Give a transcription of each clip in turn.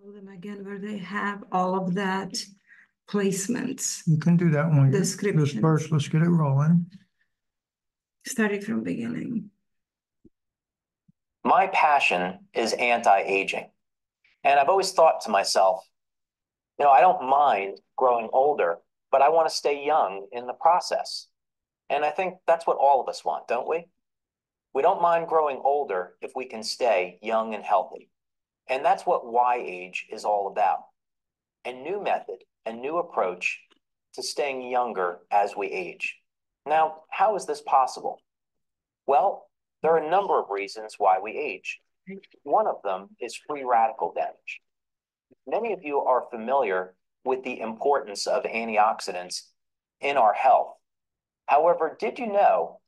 Them again where they have all of that placements. You can do that one. Description. First, let's get it rolling. Starting from beginning. My passion is anti-aging. And I've always thought to myself, I don't mind growing older, but I want to stay young in the process. And I think that's what all of us want, don't we? We don't mind growing older if we can stay young and healthy. And that's what Y-Age is all about. A new method, a new approach to staying younger as we age. Now, how is this possible? Well, there are a number of reasons why we age. One of them is free radical damage. Many of you are familiar with the importance of antioxidants in our health. However, did you know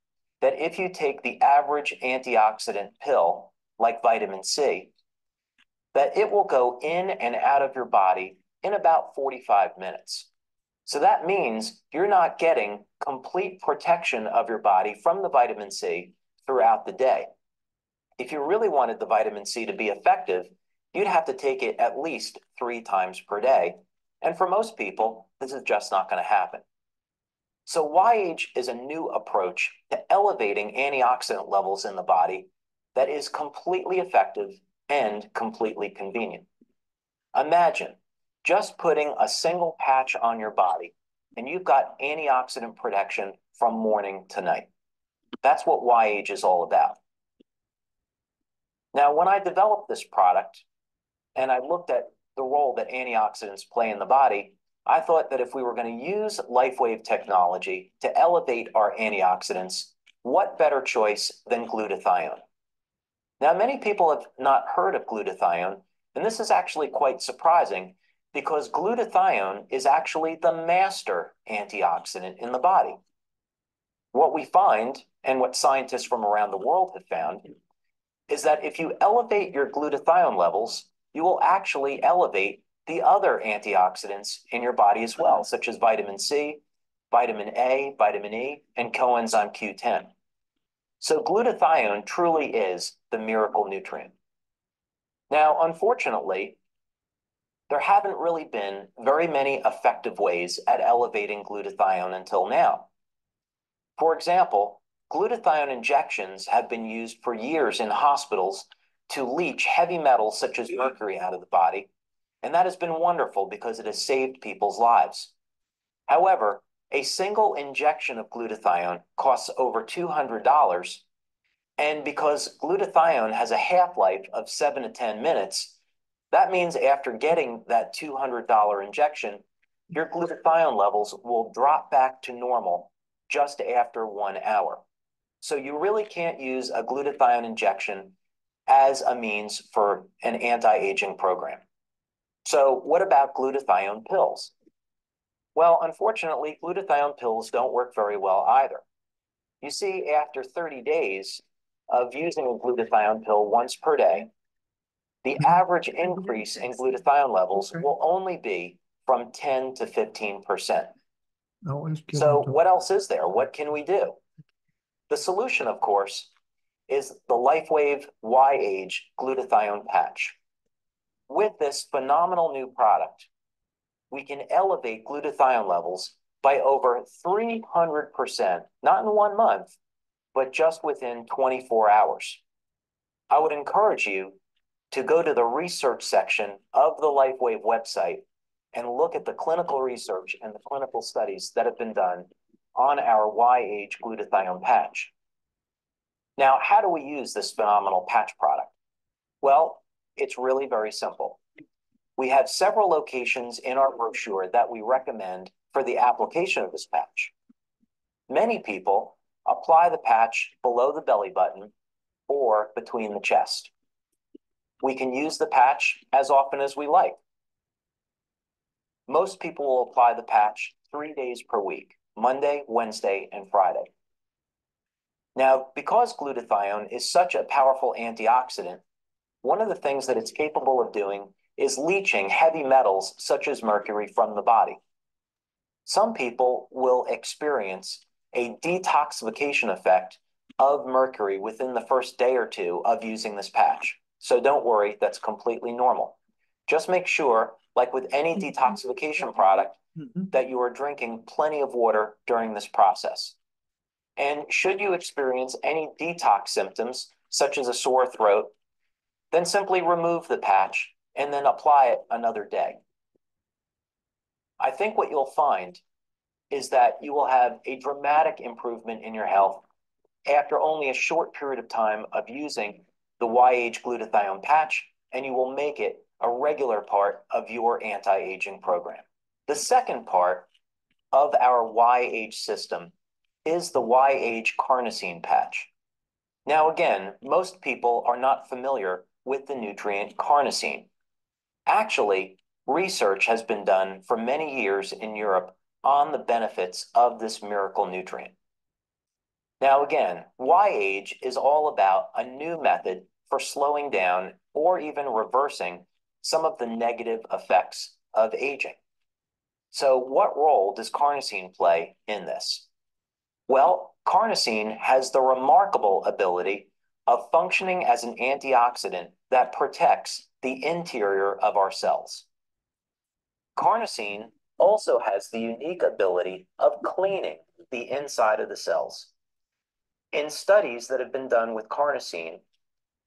that if you take the average antioxidant pill, like vitamin C, that it will go in and out of your body in about 45 minutes? So that means you're not getting complete protection of your body from the vitamin C throughout the day. If you really wanted the vitamin C to be effective, you'd have to take it at least 3 times per day. And for most people, this is just not going to happen. So Y-Age is a new approach to elevating antioxidant levels in the body that is completely effective and completely convenient. Imagine just putting a single patch on your body and you've got antioxidant protection from morning to night. That's what Y-Age is all about. Now, when I developed this product and I looked at the role that antioxidants play in the body, I thought that if we were going to use Lifewave technology to elevate our antioxidants, what better choice than glutathione? Now, many people have not heard of glutathione, and this is actually quite surprising because glutathione is actually the master antioxidant in the body. What we find, and what scientists from around the world have found, is that if you elevate your glutathione levels, you will actually elevate the other antioxidants in your body as well, such as vitamin C, vitamin A, vitamin E, and coenzyme Q10. So glutathione truly is the miracle nutrient. Now, unfortunately, there haven't really been very many effective ways at elevating glutathione until now. For example, glutathione injections have been used for years in hospitals to leach heavy metals such as mercury out of the body, and that has been wonderful because it has saved people's lives. However, a single injection of glutathione costs over $200, and because glutathione has a half-life of 7 to 10 minutes, that means after getting that $200 injection, your glutathione levels will drop back to normal just after 1 hour. So you really can't use a glutathione injection as a means for an anti-aging program. So what about glutathione pills? Well, unfortunately, glutathione pills don't work very well either. You see, after 30 days of using a glutathione pill once per day, the average increase in glutathione levels will only be from 10 to 15%. So what else is there? What can we do? The solution, of course, is the Lifewave Y-Age glutathione patch. With this phenomenal new product, we can elevate glutathione levels by over 300%, not in 1 month, but just within 24 hours. I would encourage you to go to the research section of the Lifewave website and look at the clinical research and the clinical studies that have been done on our Y-age glutathione patch. Now, how do we use this phenomenal patch product? Well, it's really very simple. We have several locations in our brochure that we recommend for the application of this patch. Many people apply the patch below the belly button or between the chest. We can use the patch as often as we like. Most people will apply the patch 3 days per week, Monday, Wednesday, and Friday. Now, because glutathione is such a powerful antioxidant, one of the things that it's capable of doing is leaching heavy metals such as mercury from the body. Some people will experience a detoxification effect of mercury within the first day or two of using this patch. So don't worry, that's completely normal. Just make sure, like with any detoxification product, that you are drinking plenty of water during this process. And should you experience any detox symptoms, such as a sore throat, then simply remove the patch and then apply it another day. I think what you'll find is that you will have a dramatic improvement in your health after only a short period of time of using the Y-age glutathione patch, and you will make it a regular part of your anti-aging program. The second part of our Y-age system is the Y-age carnosine patch. Now again, most people are not familiar with the nutrient carnosine. Actually, research has been done for many years in Europe on the benefits of this miracle nutrient. Now again, Y-age is all about a new method for slowing down or even reversing some of the negative effects of aging. So what role does carnosine play in this? Well, carnosine has the remarkable ability of functioning as an antioxidant that protects the interior of our cells. Carnosine also has the unique ability of cleaning the inside of the cells. In studies that have been done with carnosine,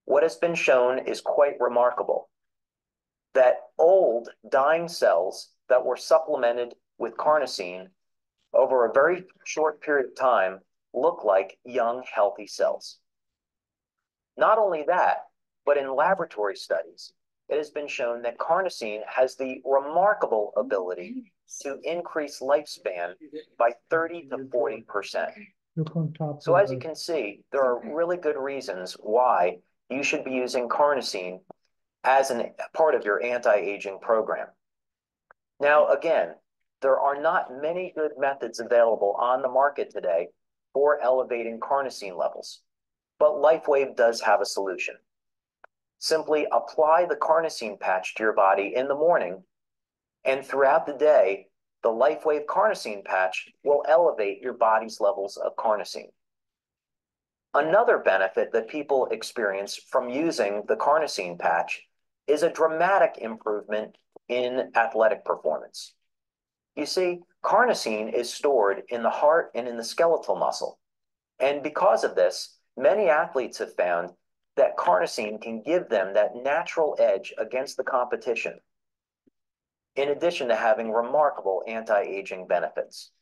what has been shown is quite remarkable, that old dying cells that were supplemented with carnosine over a very short period of time look like young, healthy cells. Not only that, but in laboratory studies, it has been shown that carnosine has the remarkable ability to increase lifespan by 30 to 40%. So as you can see, there are really good reasons why you should be using carnosine as a part of your anti-aging program. Now, again, there are not many good methods available on the market today for elevating carnosine levels, but Lifewave does have a solution. Simply apply the carnosine patch to your body in the morning, and throughout the day, the Lifewave carnosine patch will elevate your body's levels of carnosine. Another benefit that people experience from using the carnosine patch is a dramatic improvement in athletic performance. You see, carnosine is stored in the heart and in the skeletal muscle. And because of this, many athletes have found that carnosine can give them that natural edge against the competition, in addition to having remarkable anti-aging benefits.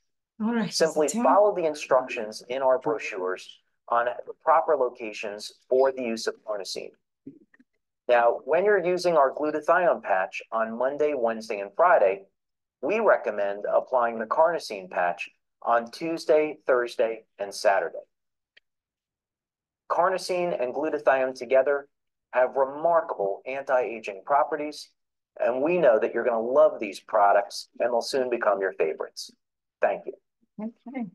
All right. Simply follow the instructions in our brochures on the proper locations for the use of carnosine. Now, when you're using our glutathione patch on Monday, Wednesday, and Friday, we recommend applying the carnosine patch on Tuesday, Thursday, and Saturday. Carnosine and glutathione together have remarkable anti-aging properties, and we know that you're going to love these products and they'll soon become your favorites. Thank you. Okay.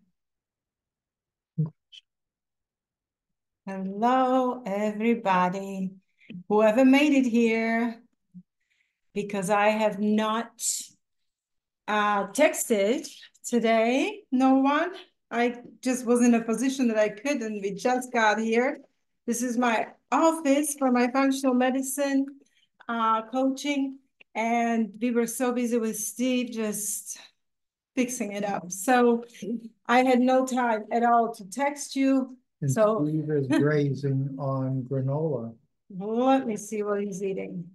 Hello, everybody. Whoever made it here, because I have not texted today, no one. I just was in a position that I couldn't. We just got here. This is my office for my functional medicine coaching. And we were so busy with Steve just fixing it up. So I had no time at all to text you. And So Steve is grazing on granola. let me see what he's eating.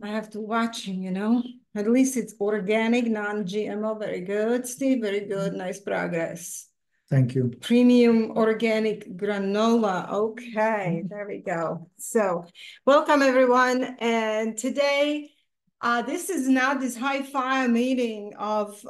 I have to watch him, you know. At least it's organic, non-GMO. Very good, Steve. Very good. Nice progress. Thank you. Premium organic granola. Okay, there we go. So welcome everyone. And today, this is not this high-fire meeting of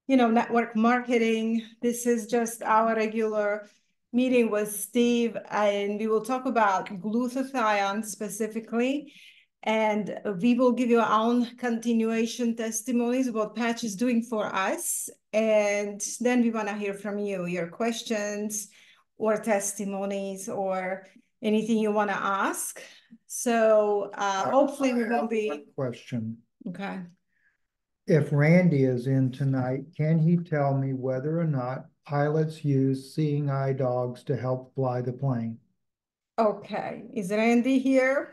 network marketing. This is just our regular meeting with Steve, and we will talk about glutathione specifically. And we will give you our own continuation testimonies, what Patch is doing for us. And then we want to hear from you, your questions or testimonies or anything you want to ask. So hopefully we will be. Question. Okay. If Randy is in tonight, can he tell me whether or not pilots use seeing eye dogs to help fly the plane? Okay. Is Randy here?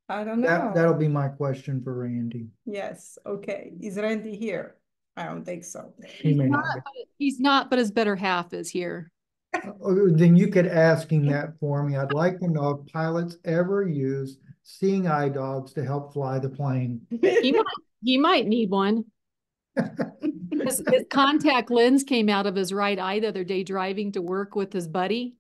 I don't know. That'll be my question for Randy. Yes. Okay. Is Randy here? I don't think so. He may not. He's not, but his better half is here. Then you could ask him that for me. I'd like to know if pilots ever use seeing eye dogs to help fly the plane. He might need one. His contact lens came out of his right eye the other day driving to work with his buddy.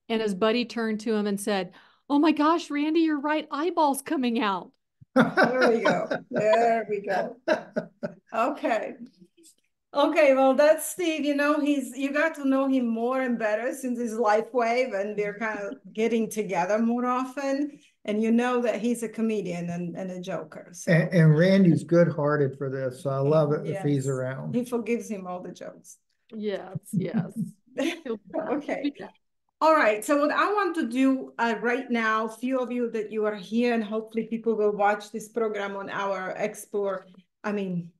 And his buddy turned to him and said, "Oh my gosh, Randy, your right eyeball's coming out." There we go. There we go. Okay. Okay, well, that's Steve. You know, you got to know him more and better since his Lifewave, and they're kind of getting together more often. And you know that he's a comedian and a joker. So. And Randy's good-hearted for this, so I love it if he's Yes. around. He forgives him all the jokes. Yes, yes. Okay. All right. So what I want to do right now, few of you that you are here, and hopefully people will watch this program on our X39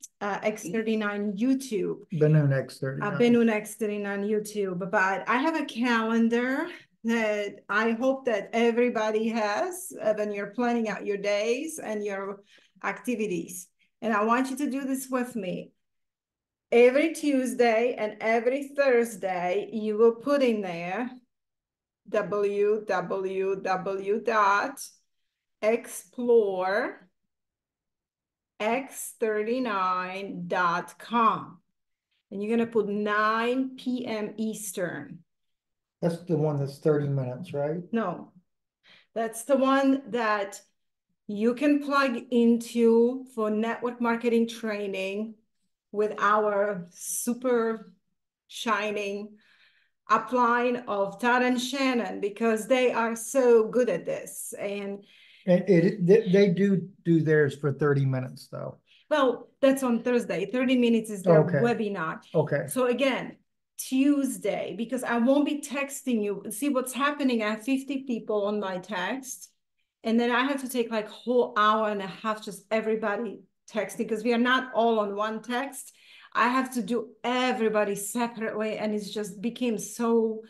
YouTube. Benun X39. Benun X39 YouTube. But I have a calendar that I hope that everybody has when you're planning out your days and your activities. And I want you to do this with me. Every Tuesday and every Thursday, you will put in there www.explorexx39.com. And you're going to put 9 p.m. Eastern. That's the one that's 30 minutes, right? No, that's the one that you can plug into for network marketing training with our super shining upline of Todd and Shannon, because they are so good at this. And they do theirs for 30 minutes though. Well, that's on Thursday. 30 minutes is their webinar. Okay. So again, Tuesday, because I won't be texting you. See what's happening. I have 50 people on my text. And then I have to take like a whole hour and a half, just everybody texting, because we are not all on one text. I have to do everybody separately. And it's just became so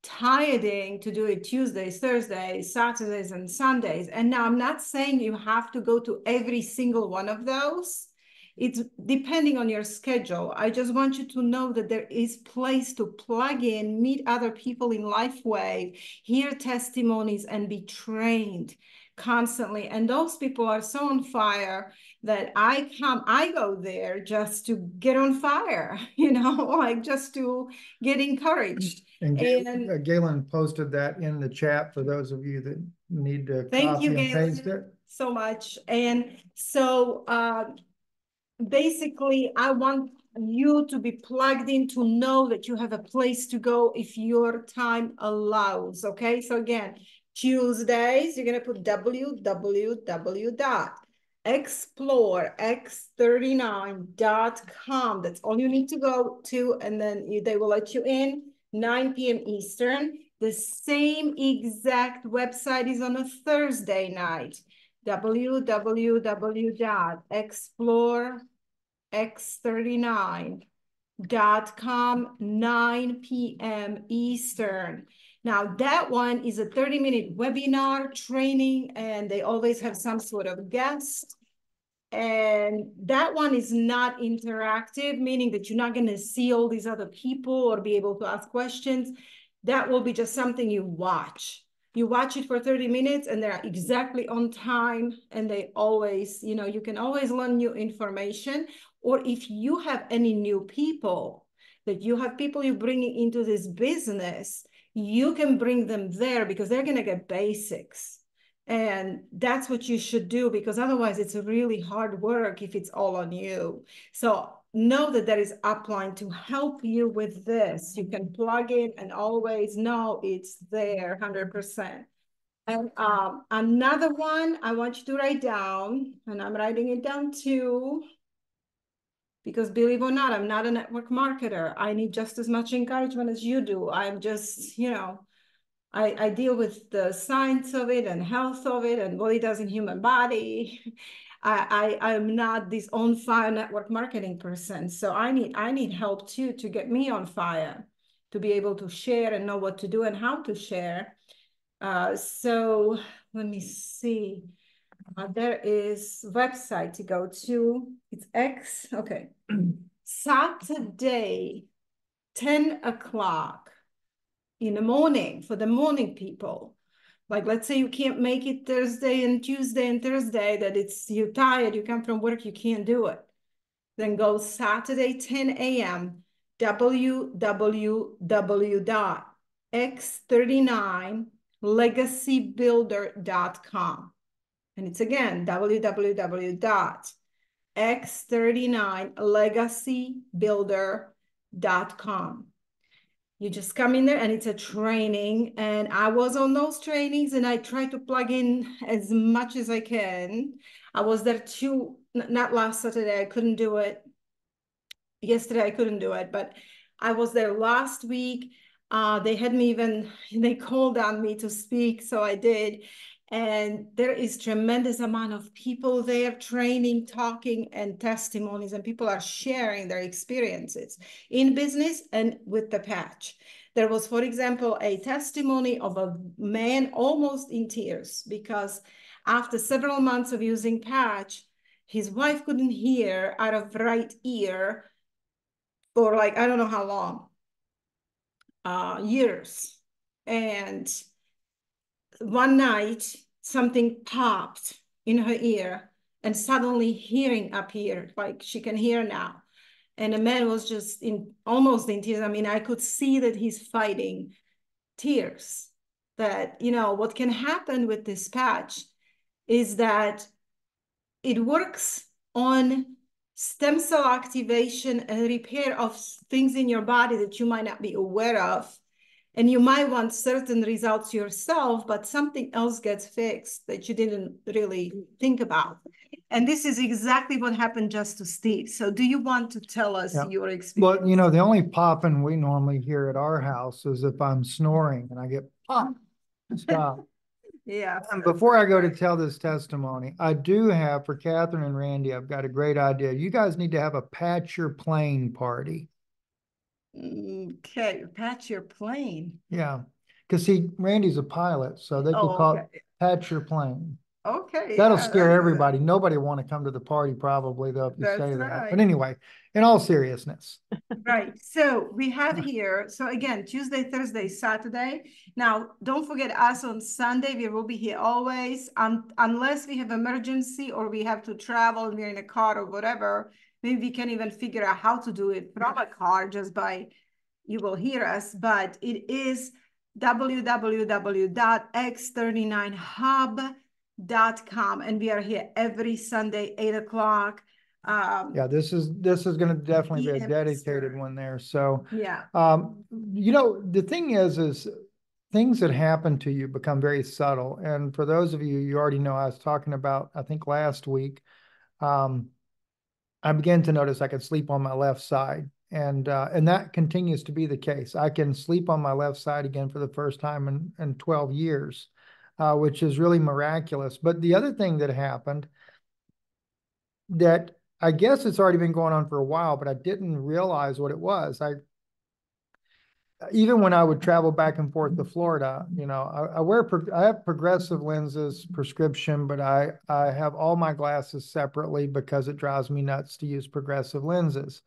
tiring to do it Tuesdays, Thursdays, Saturdays, and Sundays. And now I'm not saying you have to go to every single one of those. It's depending on your schedule. I just want you to know that there is place to plug in, meet other people in Lifewave, hear testimonies, and be trained constantly. And those people are so on fire that I go there just to get on fire, like just to get encouraged. And Galen posted that in the chat for those of you that need to copy and paste it. So much. And so basically, I want you to be plugged in to know that you have a place to go if your time allows. Okay. So again, Tuesdays, you're going to put www.explorexx39.com. That's all you need to go to. And then they will let you in 9 p.m. Eastern. The same exact website is on a Thursday night. www.explorexx39.com, 9 p.m. Eastern. Now, that one is a 30-minute webinar training, and they always have some sort of guest. And that one is not interactive, meaning that you're not going to see all these other people or be able to ask questions. That will be just something you watch. You watch it for 30 minutes and they're exactly on time. And they always, you can always learn new information. Or if you have any new people, that you have people you bring into this business, you can bring them there because they're going to get basics. And that's what you should do, because otherwise it's a really hard work if it's all on you. So know that there is upline to help you with this. You can plug in and always know it's there 100%. And another one I want you to write down, and I'm writing it down too, because believe it or not, I'm not a network marketer. I need just as much encouragement as you do. I'm just, I deal with the science of it and health of it and what it does in human body. I'm not this on fire network marketing person. So I need help too to get me on fire, to be able to share and know what to do and how to share. So let me see. There is website to go to. It's okay. Saturday, 10 o'clock in the morning for the morning people. Like, let's say you can't make it Thursday and Tuesday and Thursday, that you're tired, you come from work, you can't do it. Then go Saturday, 10 a.m., www.x39legacybuilder.com. And it's again, www.x39legacybuilder.com. You just come in there and it's a training. And I was on those trainings and I try to plug in as much as I can. I was there too, not last Saturday, I couldn't do it. Yesterday, I couldn't do it, but I was there last week. They called on me to speak, so I did. And there is tremendous amount of people there training, talking, and testimonies, and people are sharing their experiences in business and with the patch. There was, for example, a testimony of a man almost in tears because after several months of using patch, his wife couldn't hear out of right ear for like, I don't know how long, years. And one night, something popped in her ear and suddenly hearing appeared, like she can hear now. And the man was just almost in tears. I mean, I could see that he's fighting tears. That, what can happen with this patch is that it works on stem cell activation and repair of things in your body that you might not be aware of. And you might want certain results yourself, but something else gets fixed that you didn't really think about. And this is exactly what happened just to Steve. So do you want to tell us your experience? Well, the only popping we normally hear at our house is if I'm snoring and I get pop, stop. Yeah. And before I go to tell this testimony, I do have for Catherine and Randy, I've got a great idea. You guys need to have a patch your plane party. Okay, patch your plane. Yeah, because see, Randy's a pilot, so they could call it patch your plane. Okay. That'll scare everybody. Nobody will want to come to the party probably, though, if you say that. But anyway, in all seriousness. Right. So we have here, so again, Tuesday, Thursday, Saturday. Now, don't forget us on Sunday. We will be here always, unless we have emergency or we have to travel and we're in a car or whatever. Maybe we can even figure out how to do it from a car just by, you will hear us, but it is www.x39hub.com. And we are here every Sunday, 8 o'clock. Yeah, this is going to definitely be a dedicated one there. So, yeah. The thing is things that happen to you become very subtle. And for those of you, you already know, I was talking about, I think last week, I began to notice I could sleep on my left side. And that continues to be the case. I can sleep on my left side again for the first time in 12 years, which is really miraculous. But the other thing that happened that I guess it's already been going on for a while, but I didn't realize what it was. even when I would travel back and forth to Florida, you know, I have progressive lenses prescription, but I have all my glasses separately because it drives me nuts to use progressive lenses.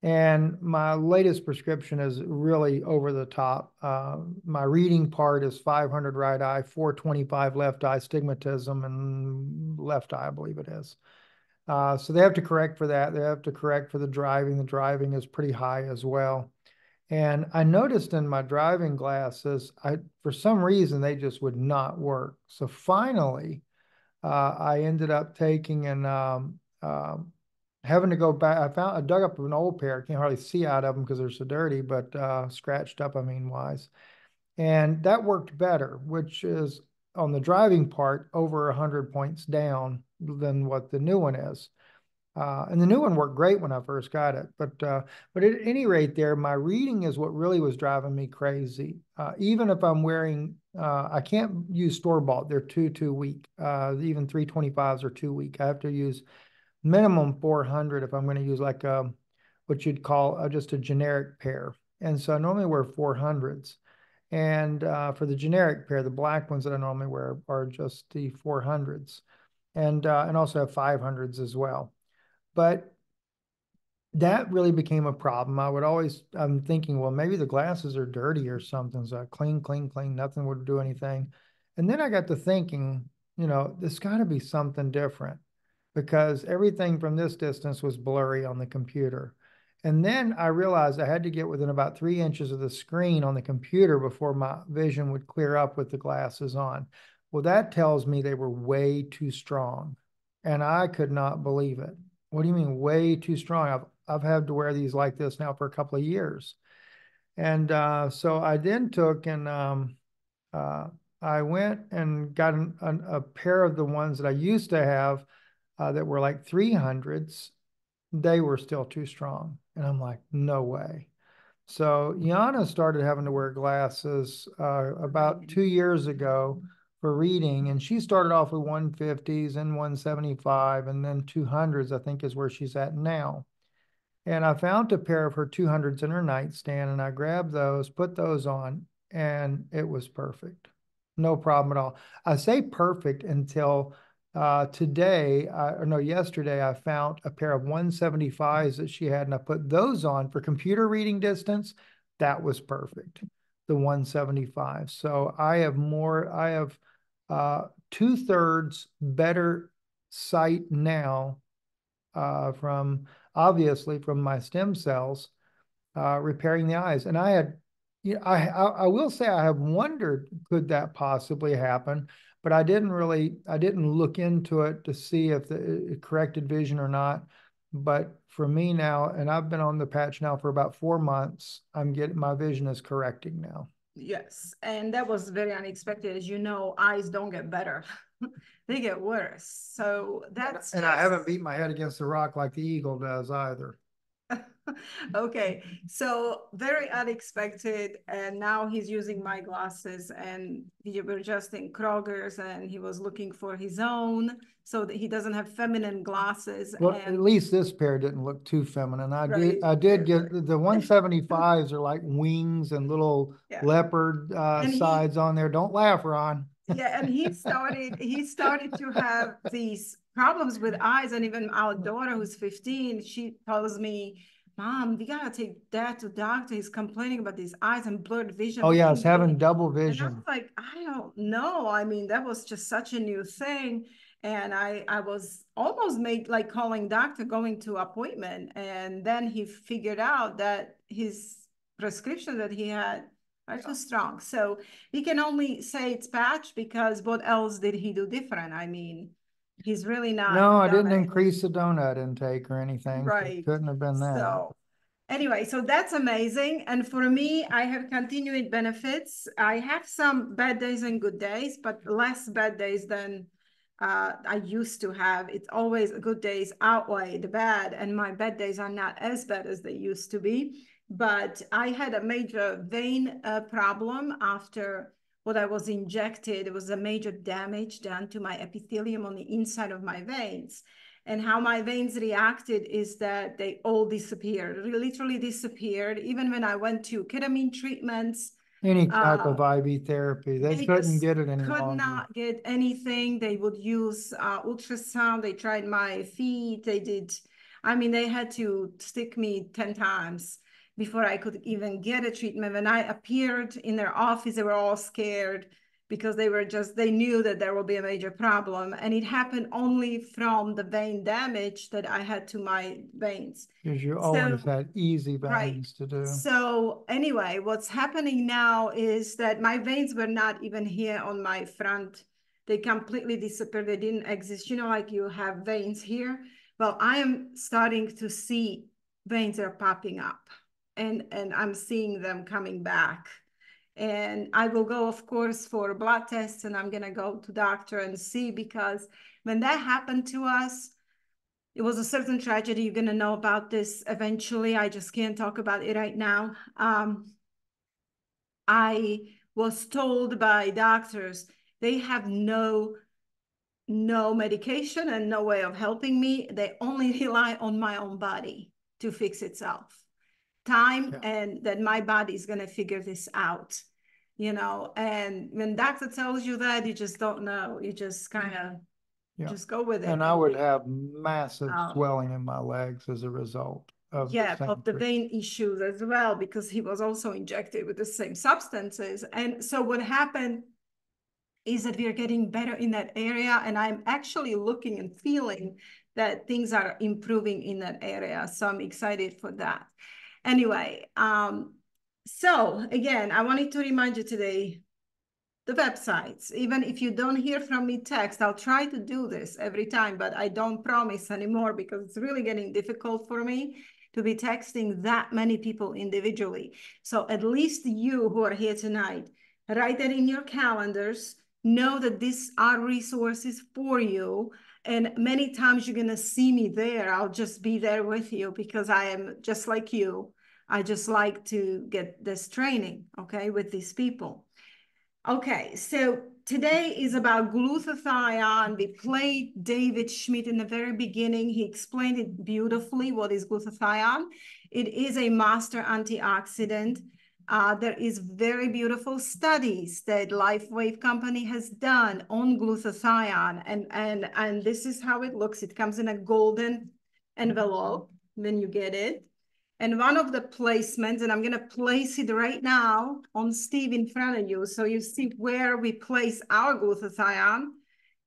And my latest prescription is really over the top. My reading part is 500 right eye, 425 left eye, stigmatism, and left eye, I believe it is. So they have to correct for that. They have to correct for the driving. The driving is pretty high as well. And I noticed in my driving glasses, for some reason, they just would not work. So finally, I ended up taking and having to go back. I dug up an old pair. I can't hardly see out of them because they're so dirty, but scratched up, I mean, wise. And that worked better, which is on the driving part over 100 points down than what the new one is. And the new one worked great when I first got it. But at any rate there, my reading is what really was driving me crazy. Even if I'm wearing, I can't use store-bought. They're too weak. Even 325s are too weak. I have to use minimum 400 if I'm going to use like what you'd call just a generic pair. And so I normally wear 400s. And for the generic pair, the black ones that I normally wear are just the 400s. And also have 500s as well. But that really became a problem. I'm thinking, well, maybe the glasses are dirty or something. So I clean, nothing would do anything. And then I got to thinking, you know, there's got to be something different because everything from this distance was blurry on the computer. And then I realized I had to get within about 3 inches of the screen on the computer before my vision would clear up with the glasses on. Well, that tells me they were way too strong. And I could not believe it. What do you mean way too strong? I've had to wear these like this now for a couple of years. And so I then took and I went and got a pair of the ones that I used to have that were like 300s. They were still too strong. And I'm like, no way. So Yana started having to wear glasses about 2 years ago for reading, and she started off with 150s and 175, and then 200s, I think is where she's at now. And I found a pair of her 200s in her nightstand, and I grabbed those, put those on, and it was perfect. No problem at all. I say perfect until yesterday, I found a pair of 175s that she had, and I put those on for computer reading distance. That was perfect, the 175. So I have 2/3 better sight now from obviously from my stem cells repairing the eyes. And I will say I have wondered, could that possibly happen? But I didn't look into it to see if it corrected vision or not. But for me now, and I've been on the patch now for about 4 months, my vision is correcting now. Yes, and that was very unexpected. As you know, eyes don't get better. They get worse. So that's And I haven't beat my head against the rock like the eagle does either. Okay, so very unexpected, and now he's using my glasses, and we were just in Kroger's, and he was looking for his own so that he doesn't have feminine glasses. Well, and at least this pair didn't look too feminine. I Right, did get the 175s are like wings and little yeah. leopard And sides on there. Don't laugh, Ron. Yeah, and he started to have these problems with eyes, and even our daughter who's 15, she tells me, Mom, we gotta take Dad to doctor. He's complaining about these eyes and blurred vision. Oh yeah, it's having And double I vision. was like, I don't know. I mean, that was just such a new thing. And I was almost made like calling doctor, going to appointment. And then he figured out that his prescription that he had are too strong. So we can only say it's patch because what else did he do different? I mean, he's really not. No, I didn't increase the donut intake or anything. Right. It couldn't have been that. So anyway, so that's amazing. And for me, I have continuing benefits. I have some bad days and good days, but less bad days than I used to have. It's always good days outweigh the bad, and my bad days are not as bad as they used to be. But I had a major vein problem after what I was injected. It was a major damage done to my epithelium on the inside of my veins. And how my veins reacted is that they all disappeared, literally disappeared. Even when I went to ketamine treatments, Any type of IV therapy, they couldn't get it any could longer. not get anything. They would use ultrasound. They tried my feet. They did, I mean, they had to stick me 10 times before I could even get a treatment. When I appeared in their office, they were all scared because they knew that there will be a major problem. And it happened only from the vein damage that I had to my veins. Because you always had easy veins to do. So anyway, what's happening now is that my veins were not even here on my front. They completely disappeared. They didn't exist. You know, like you have veins here. Well, I am starting to see veins are popping up, and I'm seeing them coming back. And I will go, of course, for blood tests, and I'm going to go to doctor and see, because when that happened to us, it was a certain tragedy. You're going to know about this eventually. I just can't talk about it right now. I was told by doctors, they have no medication and no way of helping me. They only rely on my own body to fix itself. Time, and that my body is going to figure this out, you know. And when doctor tells you that, you just don't know. You just kind of just go with it. And I would have massive swelling in my legs as a result of the vein issues as well, because he was also injected with the same substances. And so what happened is that we are getting better in that area, and I'm actually looking and feeling that things are improving in that area. So I'm excited for that. Anyway, so again, I wanted to remind you today, the websites. Even if you don't hear from me text, I'll try to do this every time, but I don't promise anymore, because it's really getting difficult for me to be texting that many people individually. So at least you who are here tonight, write that in your calendars. Know that these are resources for you. And many times you're going to see me there. I'll just be there with you, because I am just like you. I just like to get this training, okay, with these people. Okay, so today is about glutathione. We played David Schmidt in the very beginning. He explained it beautifully, what is glutathione. It is a master antioxidant. There is very beautiful studies that Lifewave company has done on glutathione, and this is how it looks. It comes in a golden envelope when you get it. And one of the placements, and I'm going to place it right now on Steve in front of you, so you see where we place our glutathione.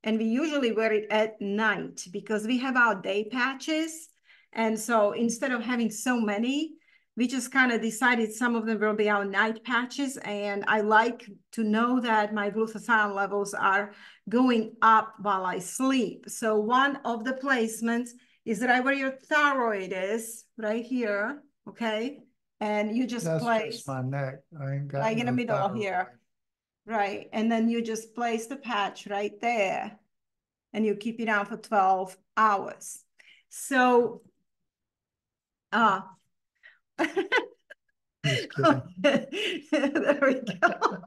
And we usually wear it at night because we have our day patches. And so instead of having so many, we just kind of decided some of them will be our night patches. And I like to know that my glutathione levels are going up while I sleep. So one of the placements is right where your thyroid is, right here, okay? And you just place. That's just my neck. I ain't got right in the middle thyroid here, right? And then you just place the patch right there, and you keep it on for 12 hours. So, there we go.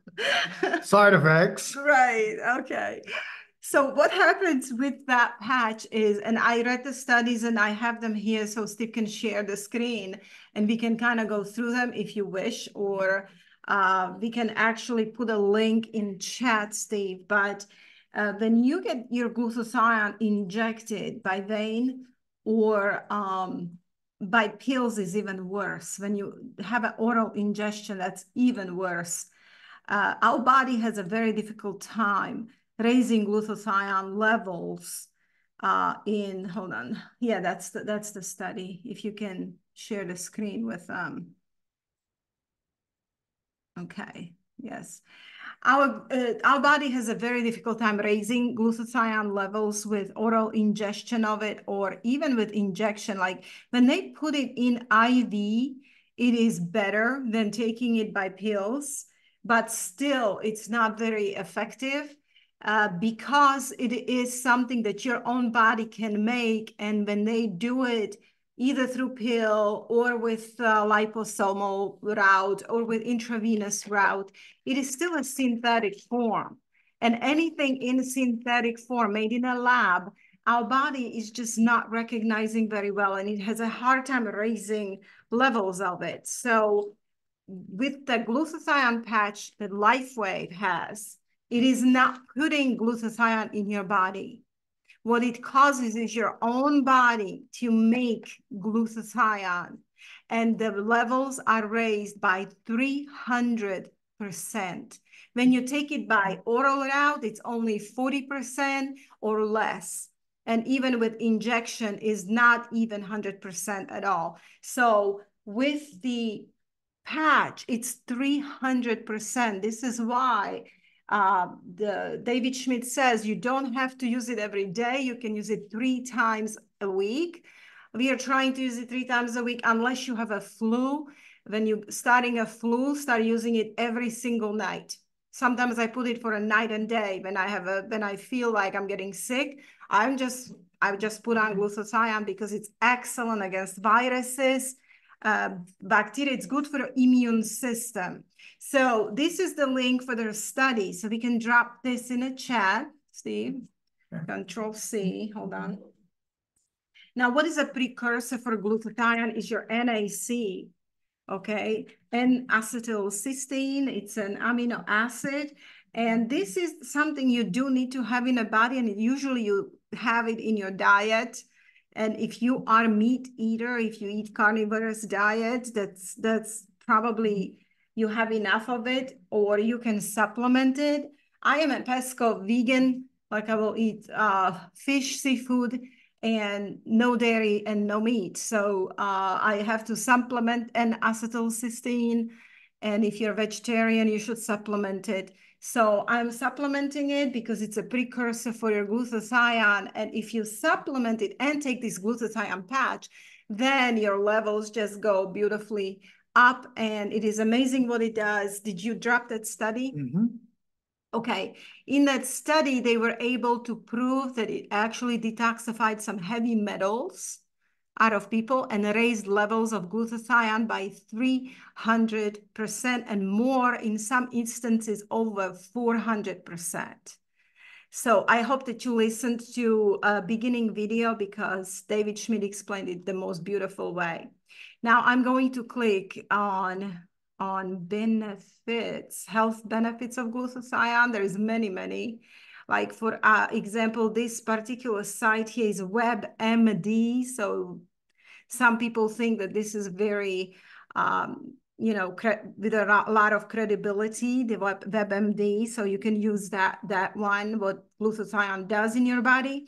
Side effects. Right, okay. So what happens with that patch is, and I read the studies and I have them here so Steve can share the screen and we can kind of go through them if you wish, or we can actually put a link in chat, Steve. But when you get your glutathione injected by vein or by pills is even worse. When you have an oral ingestion, that's even worse. Our body has a very difficult time raising glutathione levels hold on. Yeah, that's the study. If you can share the screen with okay, yes. Our body has a very difficult time raising glutathione levels with oral ingestion of it, or even with injection. Like when they put it in IV, it is better than taking it by pills, but still it's not very effective because it is something that your own body can make. And when they do it either through pill or with liposomal route or with intravenous route, it is still a synthetic form. And anything in synthetic form made in a lab, our body is just not recognizing very well, and it has a hard time raising levels of it. So with the glutathione patch that Lifewave has, it is not putting glutathione in your body. What it causes is your own body to make glutathione, and the levels are raised by 300%. When you take it by oral route, it's only 40% or less. And even with injection is not even 100% at all. So with the patch, it's 300%. This is why David Schmidt says you don't have to use it every day. You can use it 3 times a week. We are trying to use it 3 times a week unless you have a flu. When you're starting a flu, start using it every single night. Sometimes I put it for a night and day. When I feel like I'm getting sick, I just put on glutathione because it's excellent against viruses, bacteria. It's good for the immune system. So this is the link for their study. So we can drop this in a chat, Steve. Control C, hold on. Now, what is a precursor for glutathione is your NAC, okay? N-acetylcysteine, it's an amino acid. And this is something you do need to have in a body, and usually you have it in your diet. And if you are a meat eater, if you eat carnivorous diet, that's probably you have enough of it, or you can supplement it. I am a pesco vegan, like I will eat fish, seafood, and no dairy and no meat. So I have to supplement N-acetylcysteine. And if you're a vegetarian, you should supplement it. So I'm supplementing it because it's a precursor for your glutathione. And if you supplement it and take this glutathione patch, then your levels just go beautifully up. And it is amazing what it does. Did you drop that study? Mm-hmm. Okay. In that study, they were able to prove that it actually detoxified some heavy metals out of people and raised levels of glutathione by 300% and more, in some instances over 400%. So I hope that you listened to a beginning video because David Schmidt explained it the most beautiful way. Now I'm going to click on benefits, health benefits of glutathione. There's many. Like for example, this particular site here is WebMD. So some people think that this is very, with a lot of credibility, the WebMD. So you can use that one, what glutathione does in your body.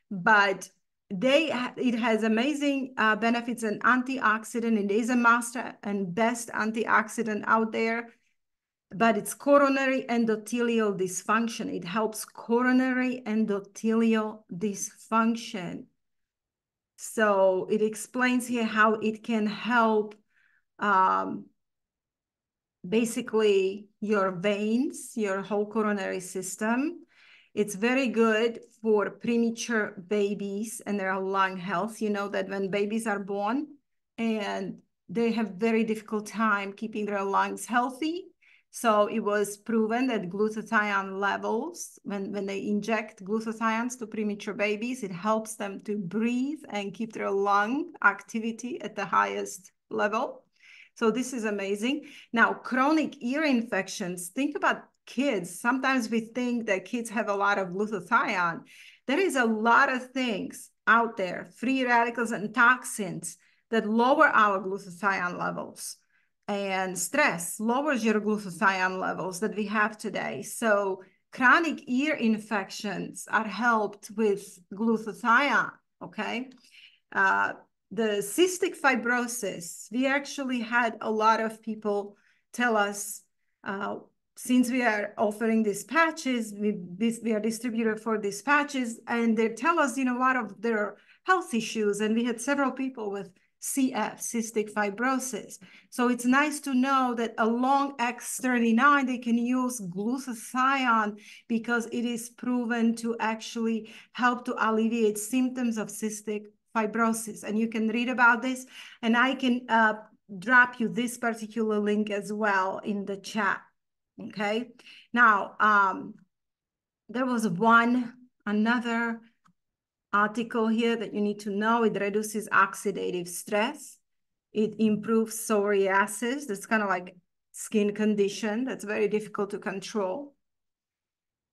But it has amazing benefits and antioxidant. It is a master and best antioxidant out there. But it's coronary endothelial dysfunction. It helps coronary endothelial dysfunction. So it explains here how it can help basically your veins, your whole coronary system. It's very good for premature babies and their lung health. You know that when babies are born and they have very difficult time keeping their lungs healthy. So it was proven that glutathione levels, when they inject glutathiones to premature babies, it helps them to breathe and keep their lung activity at the highest level. So this is amazing. Now, chronic ear infections, think about kids. Sometimes we think that kids have a lot of glutathione. There is a lot of things out there, free radicals and toxins that lower our glutathione levels. And stress lowers your glutathione levels that we have today. So chronic ear infections are helped with glutathione, okay? The cystic fibrosis, we actually had a lot of people tell us, since we are offering these patches, we are distributor for these patches, and they tell us, a lot of their health issues. And we had several people with CF, cystic fibrosis. So it's nice to know that along X39, they can use glutathione because it is proven to actually help to alleviate symptoms of cystic fibrosis. And you can read about this, and I can drop you this particular link as well in the chat. Okay. Now, there was another article here that you need to know. It reduces oxidative stress. It improves psoriasis. That's kind of like skin condition that's very difficult to control.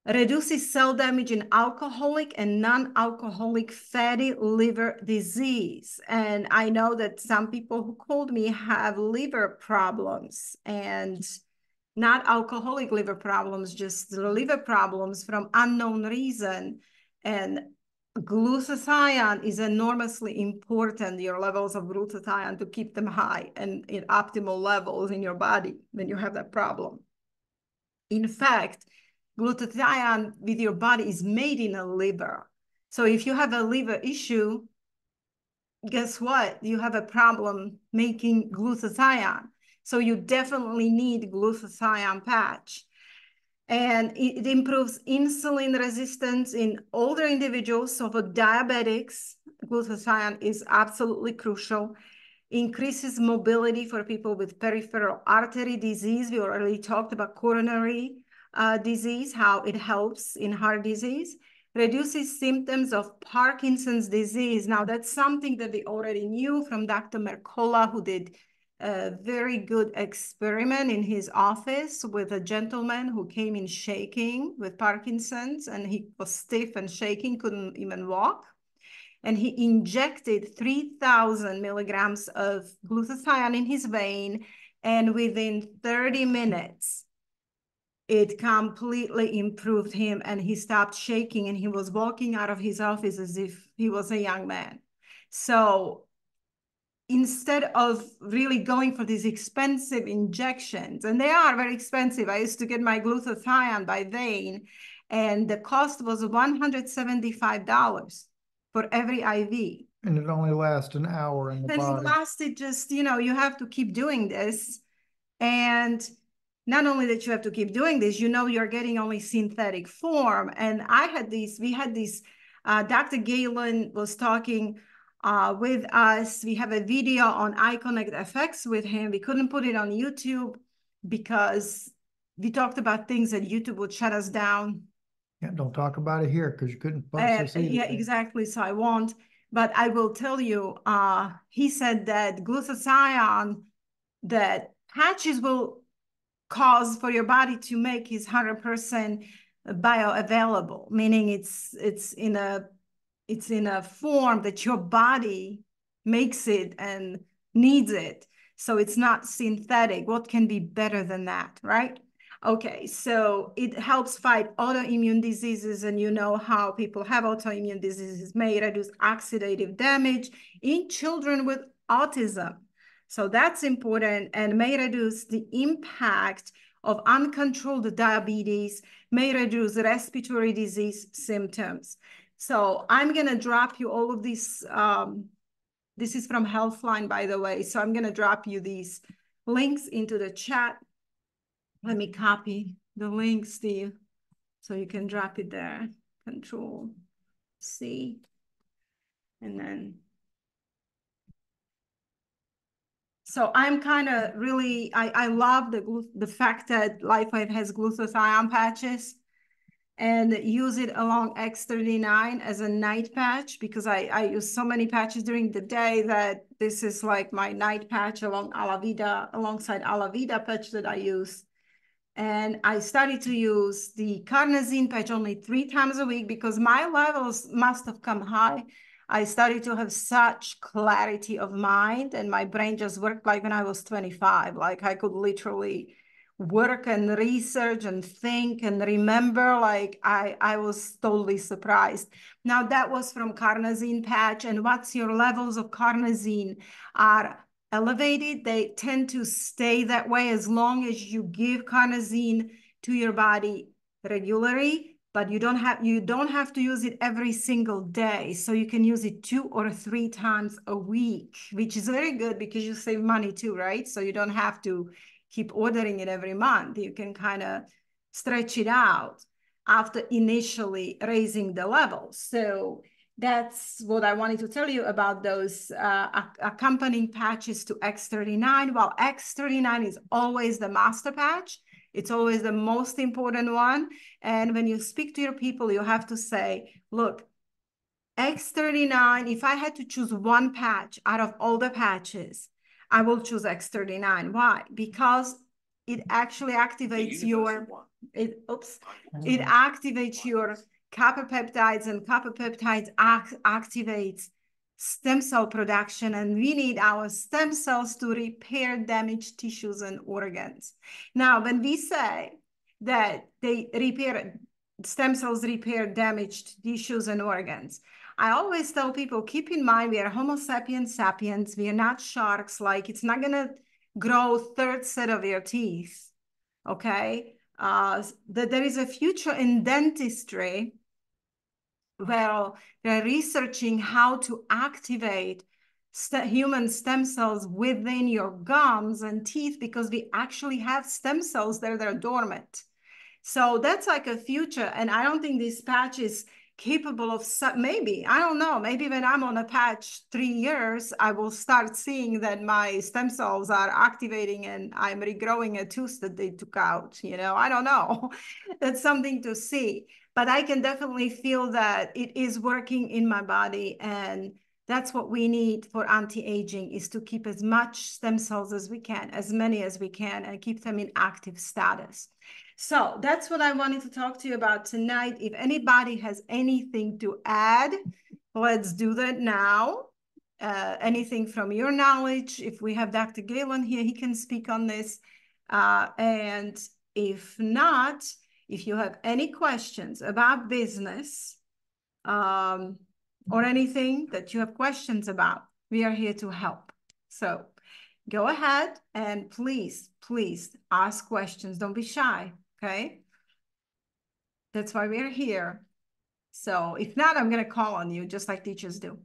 Reduces cell damage in alcoholic and non-alcoholic fatty liver disease. And I know that some people who called me have liver problems, and not alcoholic liver problems, just liver problems from unknown reason. And glutathione is enormously important, your levels of glutathione, to keep them high and in optimal levels in your body when you have that problem. In fact, glutathione with your body is made in a liver. So if you have a liver issue, guess what? You have a problem making glutathione. So you definitely need glutathione patch. And it improves insulin resistance in older individuals. So for diabetics, glutathione is absolutely crucial. Increases mobility for people with peripheral artery disease. We already talked about coronary disease, how it helps in heart disease. Reduces symptoms of Parkinson's disease. Now, that's something that we already knew from Dr. Mercola, who did a very good experiment in his office with a gentleman who came in shaking with Parkinson's, and he was stiff and shaking, couldn't even walk. And he injected 3,000 milligrams of glutathione in his vein, and within 30 minutes, it completely improved him, and he stopped shaking, and he was walking out of his office as if he was a young man. So instead of really going for these expensive injections, and they are very expensive. I used to get my glutathione by vein, and the cost was $175 for every IV. And it only lasts an hour in the body. And it lasted just, you have to keep doing this. And not only that you have to keep doing this, you're getting only synthetic form. And we had this, Dr. Galen was talking with us. We have a video on iConnect FX with him. We couldn't put it on YouTube because we talked about things that YouTube would shut us down. Yeah, don't talk about it here because you couldn't post this either. Yeah, exactly. So I won't. But I will tell you, he said that glutathione, that patches will cause for your body to make is 100% bioavailable, meaning it's in a form that your body makes it and needs it. So it's not synthetic. What can be better than that, right? Okay, so it helps fight autoimmune diseases, and you know how people have autoimmune diseases may reduce oxidative damage in children with autism. So that's important, and may reduce the impact of uncontrolled diabetes, may reduce respiratory disease symptoms. So I'm going to drop you all of these. This is from Healthline, by the way. So I'm going to drop you these links into the chat. Let me copy the link, Steve, so you can drop it there. Control C. And then. So I'm kind of really, I love the fact that Lifewave has glutathione patches, and use it along X39 as a night patch, because I use so many patches during the day that this is like my night patch alongside Alavida patch that I use. And I started to use the carnosine patch only 3 times a week because my levels must have come high. I started to have such clarity of mind, and my brain just worked like when I was 25. Like I could literally work and research and think and remember. Like I was totally surprised. Now that was from carnosine patch. And once your levels of carnosine are elevated, they tend to stay that way as long as you give carnosine to your body regularly. But you don't have to use it every single day. So you can use it 2 or 3 times a week, which is very good because you save money too, right? So you don't have to keep ordering it every month. You can kind of stretch it out after initially raising the levels. So that's what I wanted to tell you about those accompanying patches to X39. While X39 is always the master patch, it's always the most important one. And when you speak to your people, you have to say, look, X39, if I had to choose one patch out of all the patches, I will choose X39. Why? Because it actually activates it activates your kappa peptides, and kappa peptides activates stem cell production, and we need our stem cells to repair damaged tissues and organs. Now, when we say that stem cells repair damaged tissues and organs, I always tell people, keep in mind, we are Homo sapiens sapiens. We are not sharks. Like, it's not going to grow third set of your teeth, okay? That there is a future in dentistry where they're researching how to activate human stem cells within your gums and teeth, because we actually have stem cells there that are dormant. So that's like a future. And I don't think this patch is capable of, maybe, I don't know, maybe when I'm on a patch 3 years, I will start seeing that my stem cells are activating and I'm regrowing a tooth that they took out, you know, I don't know. That's something to see. But I can definitely feel that it is working in my body. And that's what we need for anti-aging, is to keep as much stem cells as we can, as many as we can, and keep them in active status. So that's what I wanted to talk to you about tonight. If anybody has anything to add, let's do that now. Anything from your knowledge. If we have Dr. Galen here, he can speak on this. And if not, if you have any questions about business or anything that you have questions about, we are here to help. So go ahead and please, please ask questions. Don't be shy, okay? That's why we're here. So if not, I'm going to call on you just like teachers do.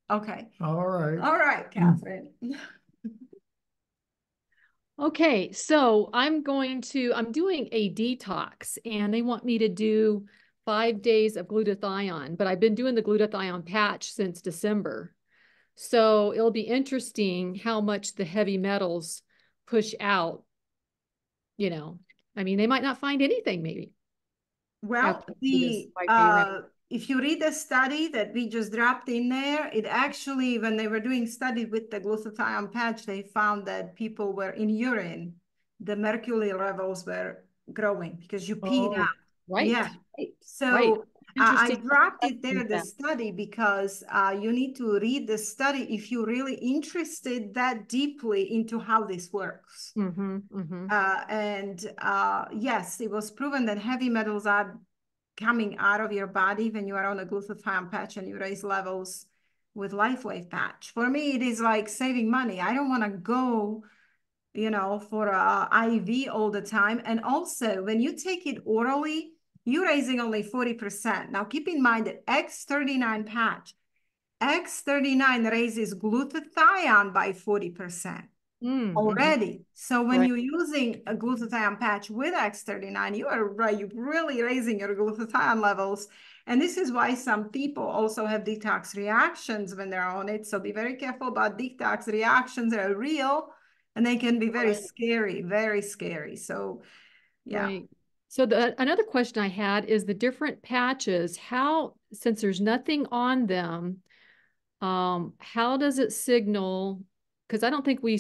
Okay. All right. All right, Catherine. Okay, so I'm doing a detox, and they want me to do 5 days of glutathione, but I've been doing the glutathione patch since December. So it'll be interesting how much the heavy metals push out, you know. I mean, they might not find anything maybe. Well, if you read the study that we just dropped in there, it actually, when they were doing study with the glutathione patch, they found that people were in urine, the mercury levels were growing because you peed out. Right. Yeah. Right. So right. I dropped it there, the study, because you need to read the study if you're really interested that deeply into how this works. Yes, it was proven that heavy metals are coming out of your body when you are on a glutathione patch and you raise levels with Lifewave patch. For me, it is like saving money. I don't want to go, you know, for a IV all the time. And also, when you take it orally, you're raising only 40%. Now, keep in mind that X39 patch, X39 raises glutathione by 40%. Already. So when you're using a glutathione patch with X39, you are really raising your glutathione levels. And this is why some people also have detox reactions when they're on it. So be very careful about detox reactions. They're real and they can be very scary, very scary. So, yeah. Right. So another question I had is the different patches, since there's nothing on them, how does it signal? Because I don't think we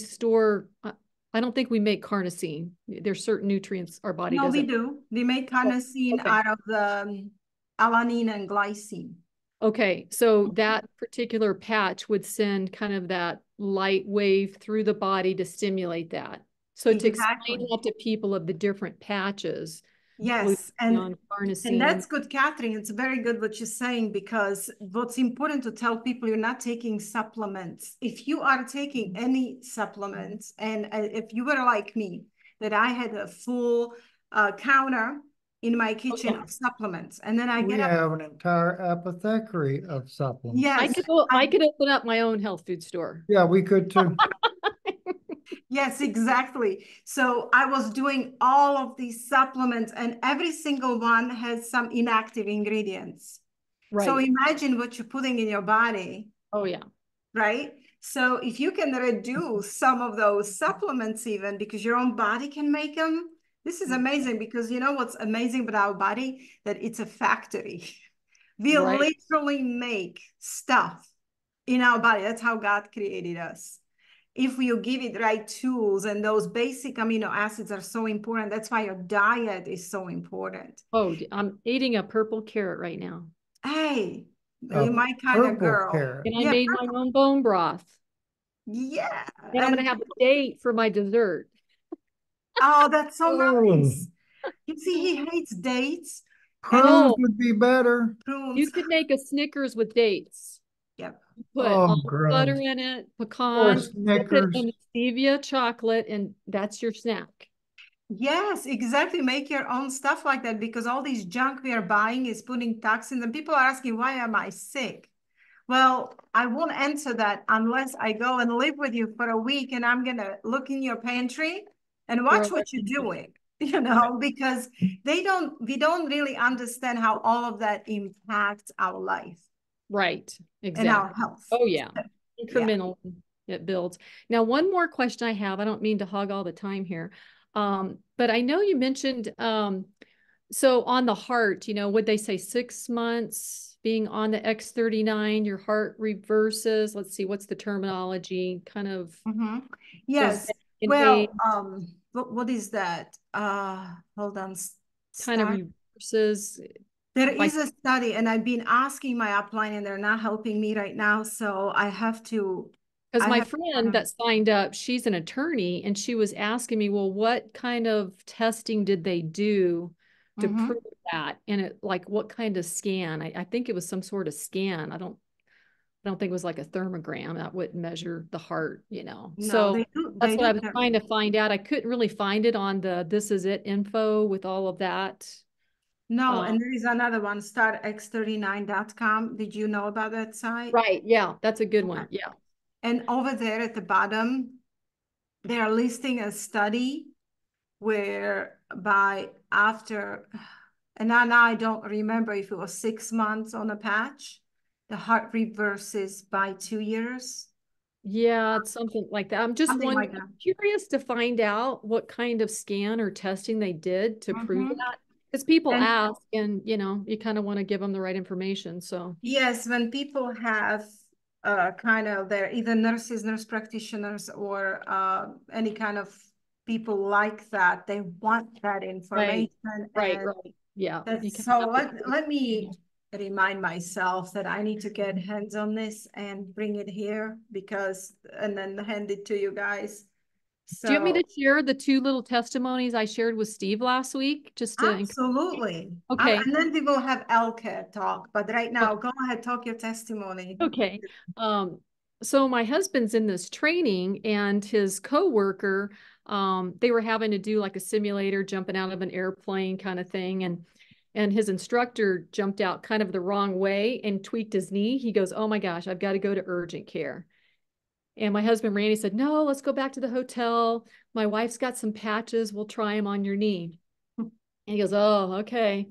make carnosine. There's certain nutrients our body doesn't. No, we do. We make carnosine out of the alanine and glycine. Okay, so that particular patch would send kind of that light wave through the body to stimulate that. So to explain that to people of the different patches. Yes, and that's good, Catherine. It's very good what you're saying, because what's important to tell people, you're not taking supplements. If you are taking any supplements, and if you were like me, that I had a full counter in my kitchen of supplements, and then we have an entire apothecary of supplements. Yes, I could open up my own health food store. Yeah, we could too. Yes, exactly. So I was doing all of these supplements, and every single one has some inactive ingredients. Right. So imagine what you're putting in your body. Oh, yeah. Right? So if you can reduce some of those supplements even, because your own body can make them, this is amazing, because you know what's amazing about our body? That it's a factory. We Right. literally make stuff in our body. That's how God created us. If you give it right tools, and those basic amino acids are so important. That's why your diet is so important. Oh, I'm eating a purple carrot right now. Hey, A you're my kind of purple girl. carrot. And I Yeah, made my own bone broth. yeah. And I'm going to have a date for my dessert. Oh, that's so nice. Oh, You see, he hates dates. And prunes Oh, would be better. prunes. you could make a Snickers with dates. Yep. Put Oh, almond butter gross. in it, Or pecan, dip it Snickers. in the stevia chocolate, and that's your snack. Yes, exactly. Make your own stuff like that, because all these junk we are buying is putting toxins, and people are asking, why am I sick? Well, I won't answer that unless I go and live with you for a week, and I'm gonna look in your pantry and watch Throw what you're doing, you know, because we don't really understand how all of that impacts our life Right, and our exactly. health. Oh, yeah. Yeah. Incremental, it builds. Now, one more question I have. I don't mean to hog all the time here. But I know you mentioned, so on the heart, you know, would they say 6 months being on the X39, your heart reverses? Let's see, what's the terminology? Kind of goes Yes. back in age, Well, what is that? Hold on. kind of Start. reverses There by, is a study, and I've been asking my upline, and they're not helping me right now. So because I my have to kind friend of, that signed up, she's an attorney, and she was asking me, well, what kind of testing did they do to prove that? And it like what kind of scan? I think it was some sort of scan. I don't think it was like a thermogram that would measure the heart, you know. no, So they that's what I do. was trying to find out. I couldn't really find it on the This Is It info with all of that. No, Um, and there is another one, startx39.com. Did you know about that site? right. Yeah, that's a good Okay. one. Yeah. And over there at the bottom, they are listing a study where by after, and now I don't remember if it was 6 months on a patch, the heart reverses by 2 years, Yeah, it's something like that. I'm just something wondering, like that. I'm curious to find out what kind of scan or testing they did to prove that. Because people And ask and, you know, you kind of want to give them the right information. So, yes, when people have kind of they're either nurses, nurse practitioners, or any kind of people like that, they want that right, information. right, And right. Yeah, you that's can so have let me remind myself that I need to get hands on this and bring it here, because and then hand it to you guys. Do you want me So to share the two little testimonies I shared with Steve last week? Just to absolutely. okay. And then we will have LCAT talk, but right now, go ahead, talk your testimony. Okay. Um, so my husband's in this training and his coworker, they were having to do like a simulator jumping out of an airplane kind of thing. And his instructor jumped out kind of the wrong way and tweaked his knee. He goes, oh my gosh, I've got to go to urgent care. And my husband Randy said, no, let's go back to the hotel. My wife's got some patches. We'll try them on your knee. And he goes, oh, okay.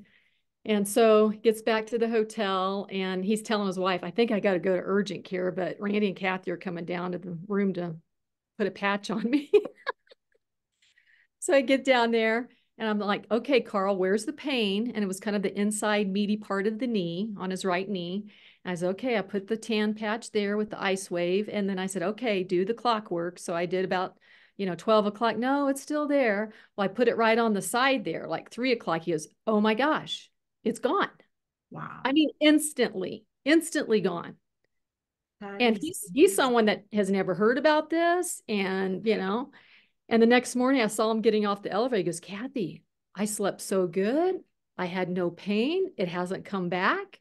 And so he gets back to the hotel and he's telling his wife, I think I got to go to urgent care, but Randy and Kathy are coming down to the room to put a patch on me. So I get down there and I'm like, okay, Carl, where's the pain? And it was kind of the inside meaty part of the knee on his right knee. And I said, okay, I put the tan patch there with the ice wave. And then I said, okay, do the clockwork. So I did about, 12 o'clock. No, it's still there. Well, I put it right on the side there, like 3 o'clock. He goes, oh my gosh, it's gone. Wow. I mean, instantly gone. That And is he's someone that has never heard about this. And the next morning I saw him getting off the elevator. He goes, Kathy, I slept so good. I had no pain. It hasn't come back.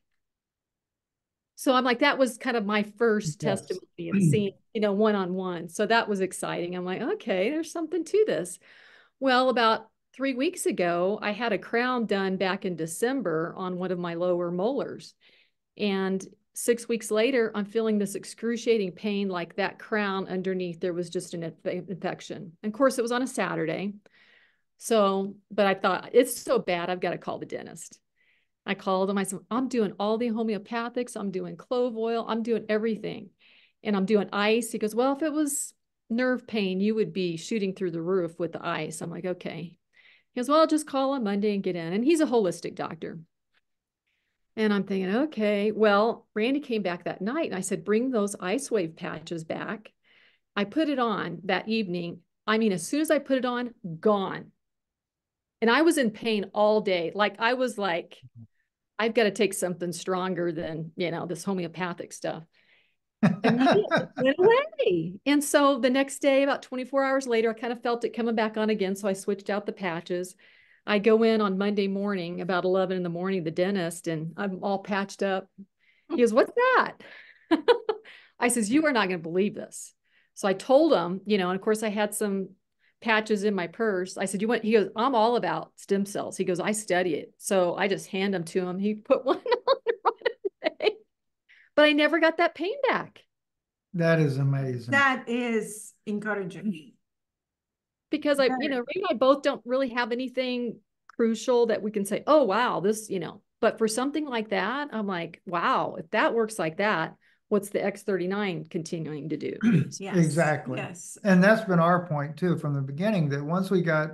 So I'm like, that was kind of my first Yes. testimony of seeing, one-on-one. So that was exciting. I'm like, okay, there's something to this. Well, about 3 weeks ago, I had a crown done back in December on one of my lower molars. And 6 weeks later, I'm feeling this excruciating pain, like that crown underneath, there was just an infection. And of course, it was on a Saturday. So, but I thought, it's so bad, I've got to call the dentist. I called him. I said, I'm doing all the homeopathics. I'm doing clove oil. I'm doing everything. And I'm doing ice. He goes, well, if it was nerve pain, you would be shooting through the roof with the ice. I'm like, okay. He goes, well, just call on Monday and get in. And he's a holistic doctor. And I'm thinking, okay, well, Randy came back that night and I said, bring those Icewave patches back. I put it on that evening. I mean, as soon as I put it on, gone. And I was in pain all day. Like I was like, I've got to take something stronger than, this homeopathic stuff. Immediately it went away. And so the next day, about 24 hours later, I kind of felt it coming back on again. So I switched out the patches. I go in on Monday morning, about 11 in the morning, the dentist, and I'm all patched up. He goes, "What's that?" I says, "You are not going to believe this." So I told him, and of course I had some patches in my purse. I said, "You want?" He goes, "I'm all about stem cells." He goes, "I study it." So I just hand them to him. He put one on right away. But I never got that pain back. That is amazing. That is encouraging. Because Ray and I both don't really have anything crucial that we can say, oh, wow, this, but for something like that, I'm like, wow, if that works like that, what's the X39 continuing to do? Yes. Exactly. Yes. And that's been our point too from the beginning, that once we got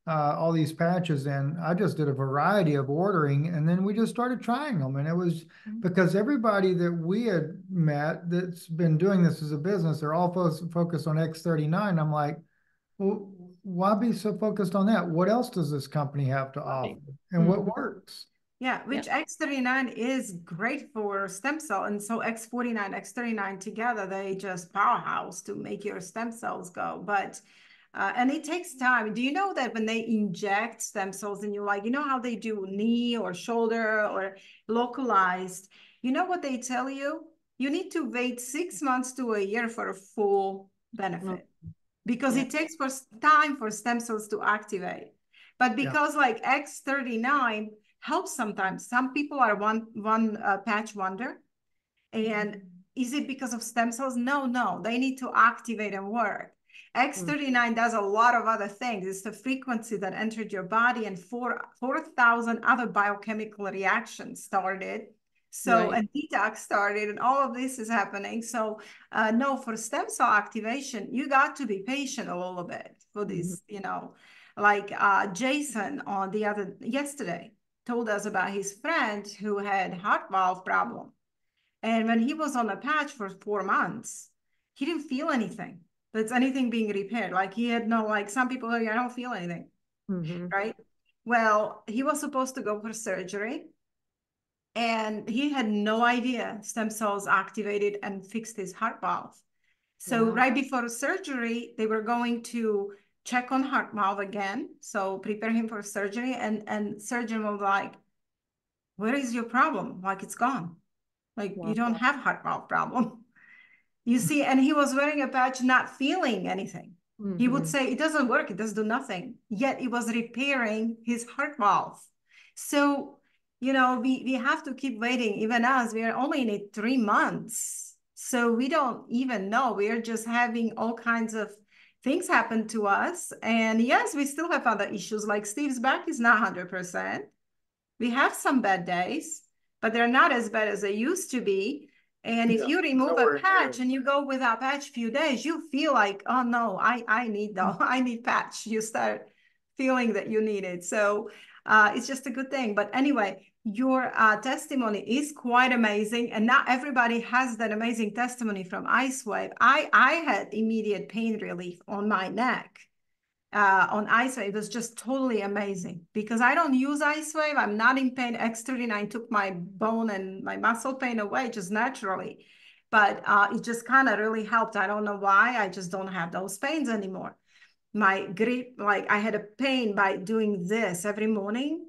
all these patches in, I just did a variety of ordering, and then we just started trying them. And it was because everybody that we had met that's been doing this as a business, they're all focused on X39. I'm like, well, why be so focused on that? What else does this company have to offer? And what works? Yeah, which X39 is great for stem cell. And so X49, X39 together, they just powerhouse to make your stem cells go. But, and it takes time. Do you know that when they inject stem cells in you, like, how they do knee or shoulder or localized, you know what they tell you? You need to wait 6 months to a year for a full benefit. Because it takes time for stem cells to activate. But because like X39 helps sometimes, some people are one patch wonder. And is it because of stem cells? No, they need to activate and work. X39 does a lot of other things. It's the frequency that entered your body, and 4,000 other biochemical reactions started. So a detox started, and all of this is happening. So no, for stem cell activation, you got to be patient a little bit for this, like Jason on yesterday told us about his friend who had heart valve problem. And when he was on a patch for 4 months, he didn't feel anything. That's anything being repaired. Like he had no, like some people, I don't feel anything, right? Well, he was supposed to go for surgery, and he had no idea stem cells activated and fixed his heart valve. So right before surgery, they were going to check on heart valve again. So prepare him for surgery. And surgeon was like, where is your problem? Like it's gone. Like you don't have heart valve problem. You see, and he was wearing a patch, not feeling anything. He would say, it doesn't work, it does do nothing. Yet it was repairing his heart valve. So, we have to keep waiting. Even us, we are only in it 3 months. So we don't even know. We are just having all kinds of things happen to us. And yes, we still have other issues. Like Steve's back is not 100%. We have some bad days, but they're not as bad as they used to be. And if you remove a patch and you go without patch a few days, you feel like, oh no, I need patch. You start feeling that you need it. So it's just a good thing. But anyway, your testimony is quite amazing. And not everybody has that amazing testimony from Icewave. I had immediate pain relief on my neck. On Icewave. It was just totally amazing because I don't use Icewave. I'm not in pain. X39 took my bone and my muscle pain away just naturally, but it just kind of really helped. I don't know why. I just don't have those pains anymore. My grip, like I had a pain by doing this every morning.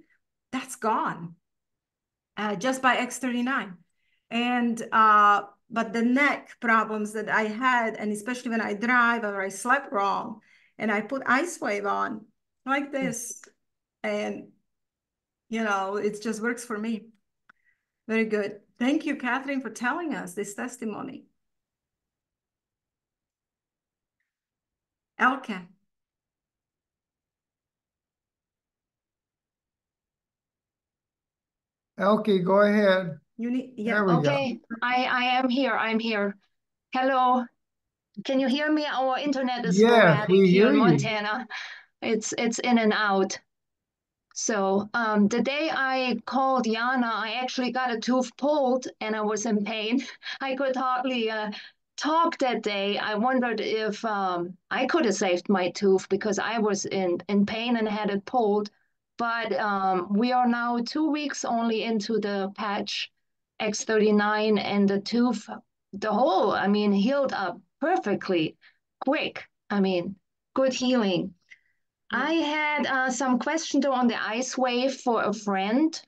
That's gone just by X39. And but the neck problems that I had, and especially when I drive or I slept wrong, and I put Icewave on like this, and it just works for me. Very good. Thank you, Catherine, for telling us this testimony. Elke. Elke, go ahead. There we go. I am here. I'm here. Hello. Can you hear me? Our internet is sporadic here in Montana. It's in and out. So the day I called Yana, I actually got a tooth pulled and I was in pain. I could hardly talk that day. I wondered if I could have saved my tooth because I was in pain and had it pulled. But we are now 2 weeks only into the patch X39 and the tooth, the hole, I mean, healed up perfectly quick. I mean, good healing. I had some question though on the ice wave for a friend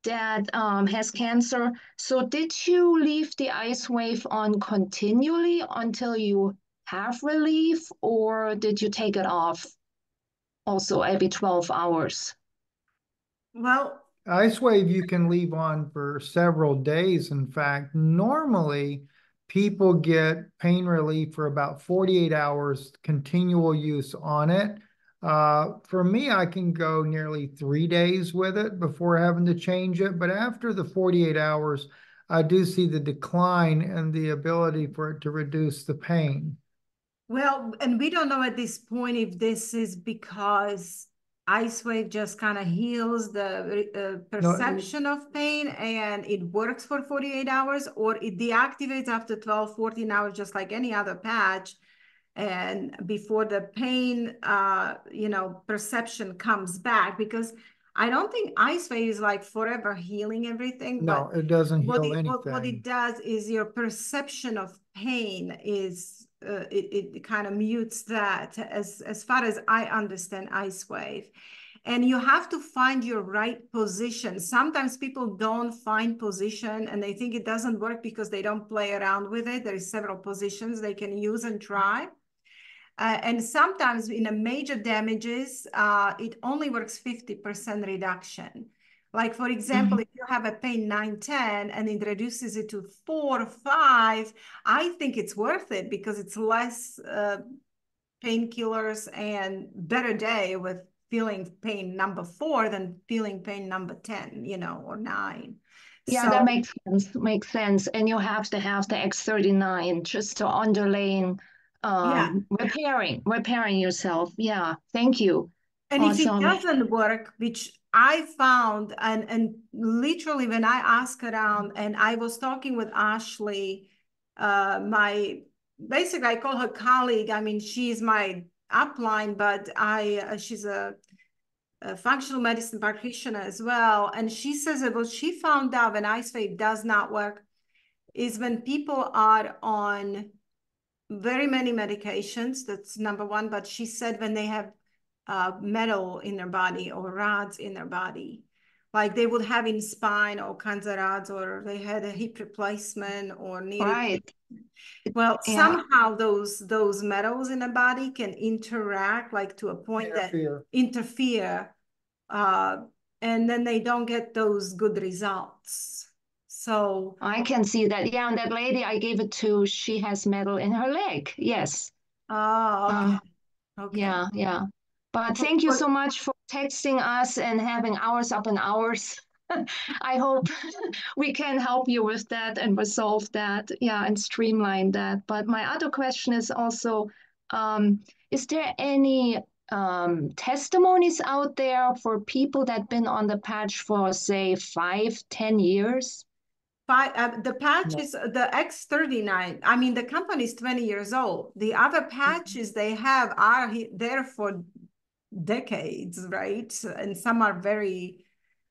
that has cancer. So did you leave the ice wave on continually until you have relief, or did you take it off also every 12 hours? Well, Ice Wave you can leave on for several days. In fact, normally people get pain relief for about 48 hours continual use on it. For me, I can go nearly 3 days with it before having to change it. But after the 48 hours, I do see the decline in the ability for it to reduce the pain. well, and we don't know at this point if this is because ice wave just kind of heals the No, perception of pain and it works for 48 hours, or it deactivates after 12, 14 hours, just like any other patch. And before the pain, perception comes back, because I don't think ice wave is like forever healing everything, no, but it doesn't what heal what anything. it does is your perception of pain is it kind of mutes that, as far as I understand ice wave. And you have to find your right position. Sometimes people don't find position and they think it doesn't work because they don't play around with it. There is several positions they can use and try. And sometimes in a major damages, it only works 50% reduction. Like, for example, Mhm. if you have a pain 9, 10, and it reduces it to 4, 5, I think it's worth it because it's less painkillers and better day with feeling pain number 4 than feeling pain number 10, or 9. Yeah, that So, makes sense. Makes sense. And you have to have the X39 just to underlaying, yeah. repairing yourself. Yeah, thank you. And if it Awesome. doesn't work, which I found, and literally when I asked around, and I was talking with Ashley, my basically I call her colleague. I mean, she's my upline, but she's a functional medicine practitioner as well. And she says that what she found out when IceWave does not work is when people are on very many medications. That's number one. But she said when they have metal in their body or rods in their body, like they would have in spine all kinds of rods, or they had a hip replacement or needed. Right. Well, Yeah, somehow those metals in the body can interact, like to a point that Interfere. interfere, uh, and then they don't get those good results. So, I can see that. Yeah, and that lady I gave it to, she has metal in her leg. Yes. oh, Uh, okay, okay. yeah, yeah. But But, thank you but so much for texting us and having hours up and hours. I hope we can help you with that and resolve that, yeah, and streamline that. But my other question is also, is there any testimonies out there for people that been on the patch for, say, 5, 10 years? the patch No. is the X39. I mean, the company is 20 years old. The other patches they have are there for decades, right? And some are very,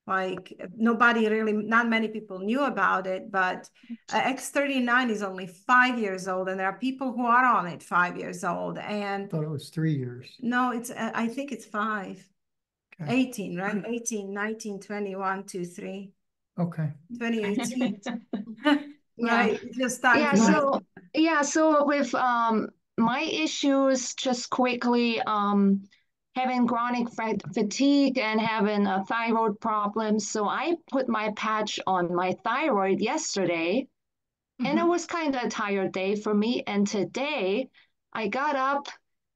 like, nobody really, not many people knew about it, but X39 is only 5 years old, and there are people who are on it 5 years old. And Thought it was 3 years. no, I think it's 5. Okay. 18, right? 18, 19, 21, 2, 3, Okay. 2018. Yeah. Right. It just time Yeah, flies. so with my issues just quickly having chronic fatigue and having a thyroid problem. So I put my patch on my thyroid yesterday and it Mhm. was kind of a tired day for me. And today I got up,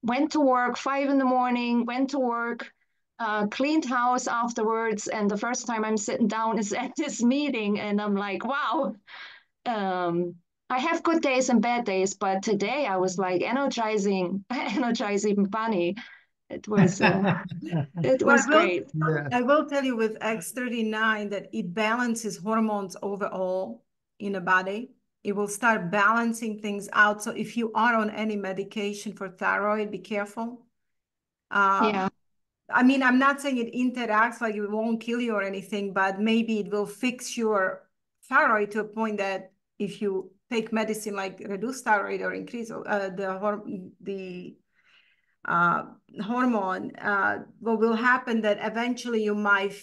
went to work 5 in the morning, went to work, cleaned house afterwards. And the first time I'm sitting down is at this meeting and I'm like, wow, I have good days and bad days, but today I was like energizing, energizing bunny. It was it was great. Yes. I will tell you with X39 that it balances hormones overall in the body. It will start balancing things out. So if you are on any medication for thyroid, be careful. Yeah. I mean, I'm not saying it interacts like it won't kill you or anything, but maybe it will fix your thyroid to a point that if you take medicine like reduce thyroid or increase the hormone, what will happen that eventually you might,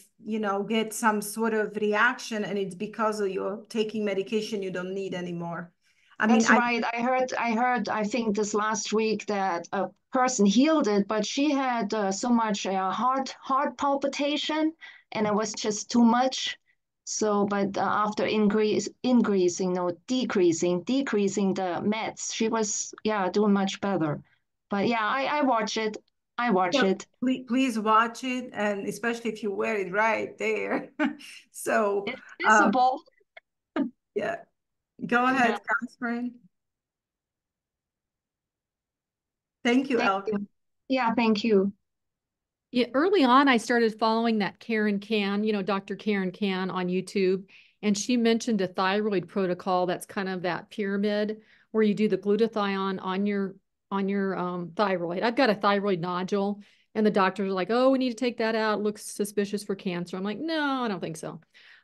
get some sort of reaction, and it's because of you're taking medication you don't need anymore. I mean, That's right. I heard, I think this last week that a person healed it, but she had so much heart palpitation, and it was just too much. So, but after decreasing the meds, she was, doing much better. But yeah, I watch it. I watch it. please watch it, and especially if you wear it right there. So, It's visible. yeah, go ahead, Yeah. Catherine. Thank you, Thank Elke. you. Yeah, thank you. Yeah, early on, I started following that Karen Can, Dr. Karen Can on YouTube, and she mentioned a thyroid protocol that's kind of that pyramid where you do the glutathione on your thyroid. I've got a thyroid nodule, and the doctors are like, "Oh, we need to take that out. It looks suspicious for cancer." I'm like, "No, I don't think so."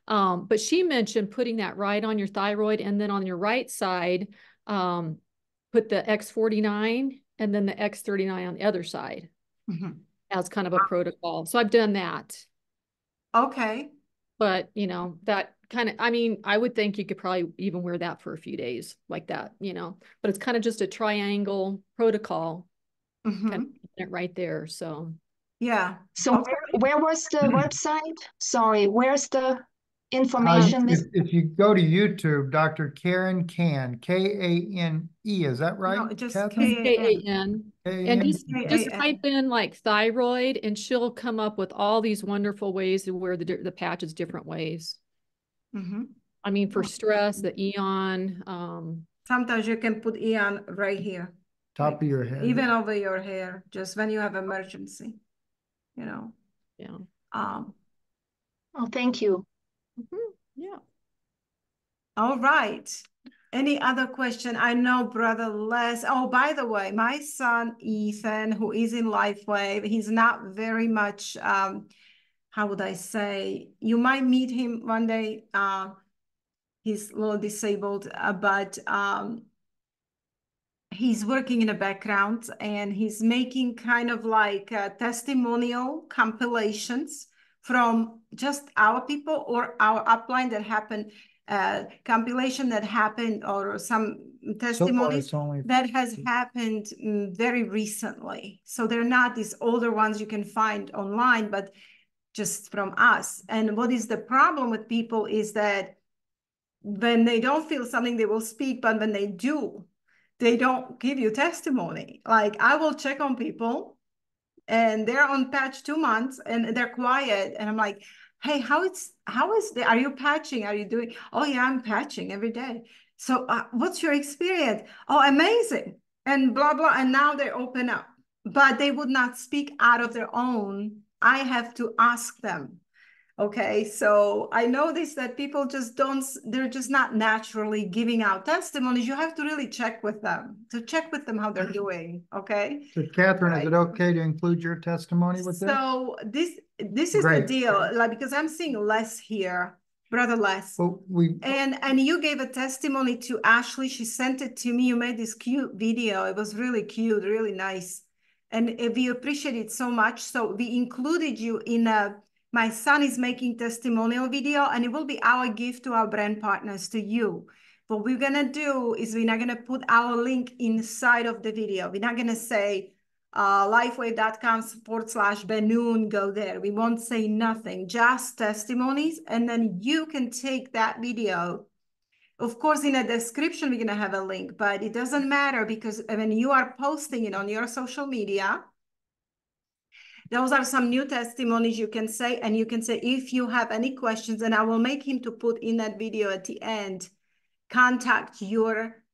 But she mentioned putting that right on your thyroid, and then on your right side, put the X49 and then the X39 on the other side. Mhm. As kind of a protocol. So I've done that. Okay. But, that kind of, I mean, I would think you could probably even wear that for a few days like that, but it's kind of just a triangle protocol, kind of it right there. So, Yeah. So Okay. where was the website? Sorry, where's the information? If you go to YouTube, Dr. Karen Can, Kane, is that right, No, just Catherine? KAN. And just K-A-N. type in like thyroid, and she'll come up with all these wonderful ways to wear the patches different ways. I mean, for stress, the Eon. Sometimes you can put Eon right here, Top of your head. even over your hair, just when you have emergency, Yeah. Um, Oh, thank you. Yeah. all right. Any other question? I know Brother Les. Oh, by the way, my son Ethan, who is in Lifewave, he's not very much, how would I say, you might meet him one day. He's a little disabled, but he's working in the background, and he's making kind of like testimonial compilations from just our people or our upline that happened, compilation that happened, or some testimonies that has happened very recently. So they're not these older ones you can find online, but just from us. And what is the problem with people is that when they don't feel something, they will speak, but when they do, they don't give you testimony. Like, I will check on people and they're on patch 2 months and they're quiet. And I'm like, hey, how is are you patching? Are you doing? Oh yeah, I'm patching every day. So what's your experience? Oh, amazing. And blah, blah. And now they open up, but they would not speak out of their own. I have to ask them. Okay, so I noticed that people they're just not naturally giving out testimonies. You have to really check with them, how they're doing, okay? So Catherine, is it okay to include your testimony with this? So this is the deal, like, because I'm seeing Les here, Brother Les. Well, and you gave a testimony to Ashley. She sent it to me. You made this cute video. It was really cute, really nice. And we appreciate it so much. So we included you in my son is making testimonial video, and it will be our gift to our brand partners, to you. What we're gonna do is we're not gonna put our link inside of the video. We're not gonna say lifewave.com/Benoon, go there. We won't say nothing, just testimonies. And then you can take that video. Of course, in a description, we're gonna have a link, but it doesn't matter, because when you are posting it on your social media, those are some new testimonies you can say, and you can say, if you have any questions, and I will make him to put in that video at the end, contact your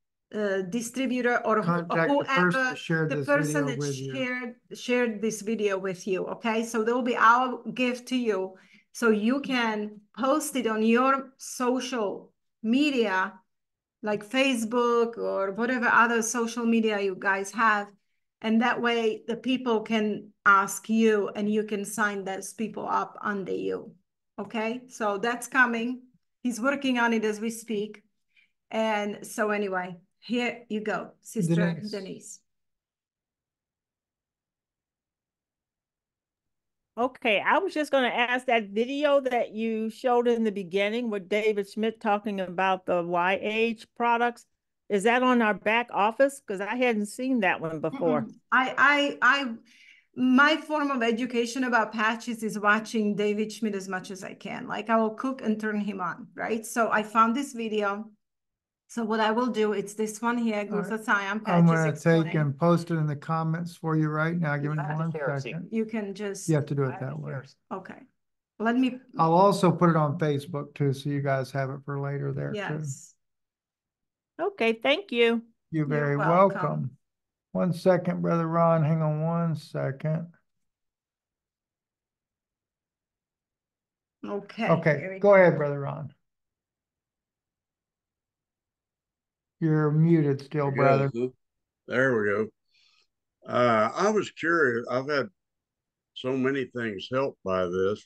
distributor or Contact the person whoever, that shared the this person video that with you. shared this video with you. Okay, so there will be our gift to you, so you can post it on your social media, like Facebook or whatever other social media you guys have. And that way the people can ask you and you can sign those people up under you. Okay, so that's coming. He's working on it as we speak. And so anyway, here you go, Sister Denise. Okay, I was just going to ask, that video that you showed in the beginning with David Schmidt talking about the YH products, is that on our back office? Because I hadn't seen that one before. My form of education about patches is watching David Schmidt as much as I can. Like I will cook and turn him on, right? So I found this video. So what I will do, it's this one here, glutathione patches. I'm going to take and post it in the comments for you right now. Give me 1 second. You can just... You have to do it that way. Okay. Let me... I'll also put it on Facebook too, so you guys have it for later there too. Okay, thank you. You're very welcome. 1 second, Brother Ron. Hang on 1 second. Okay. Okay, go ahead, Brother Ron. You're muted still, brother. There we go. I was curious. I've had so many things helped by this,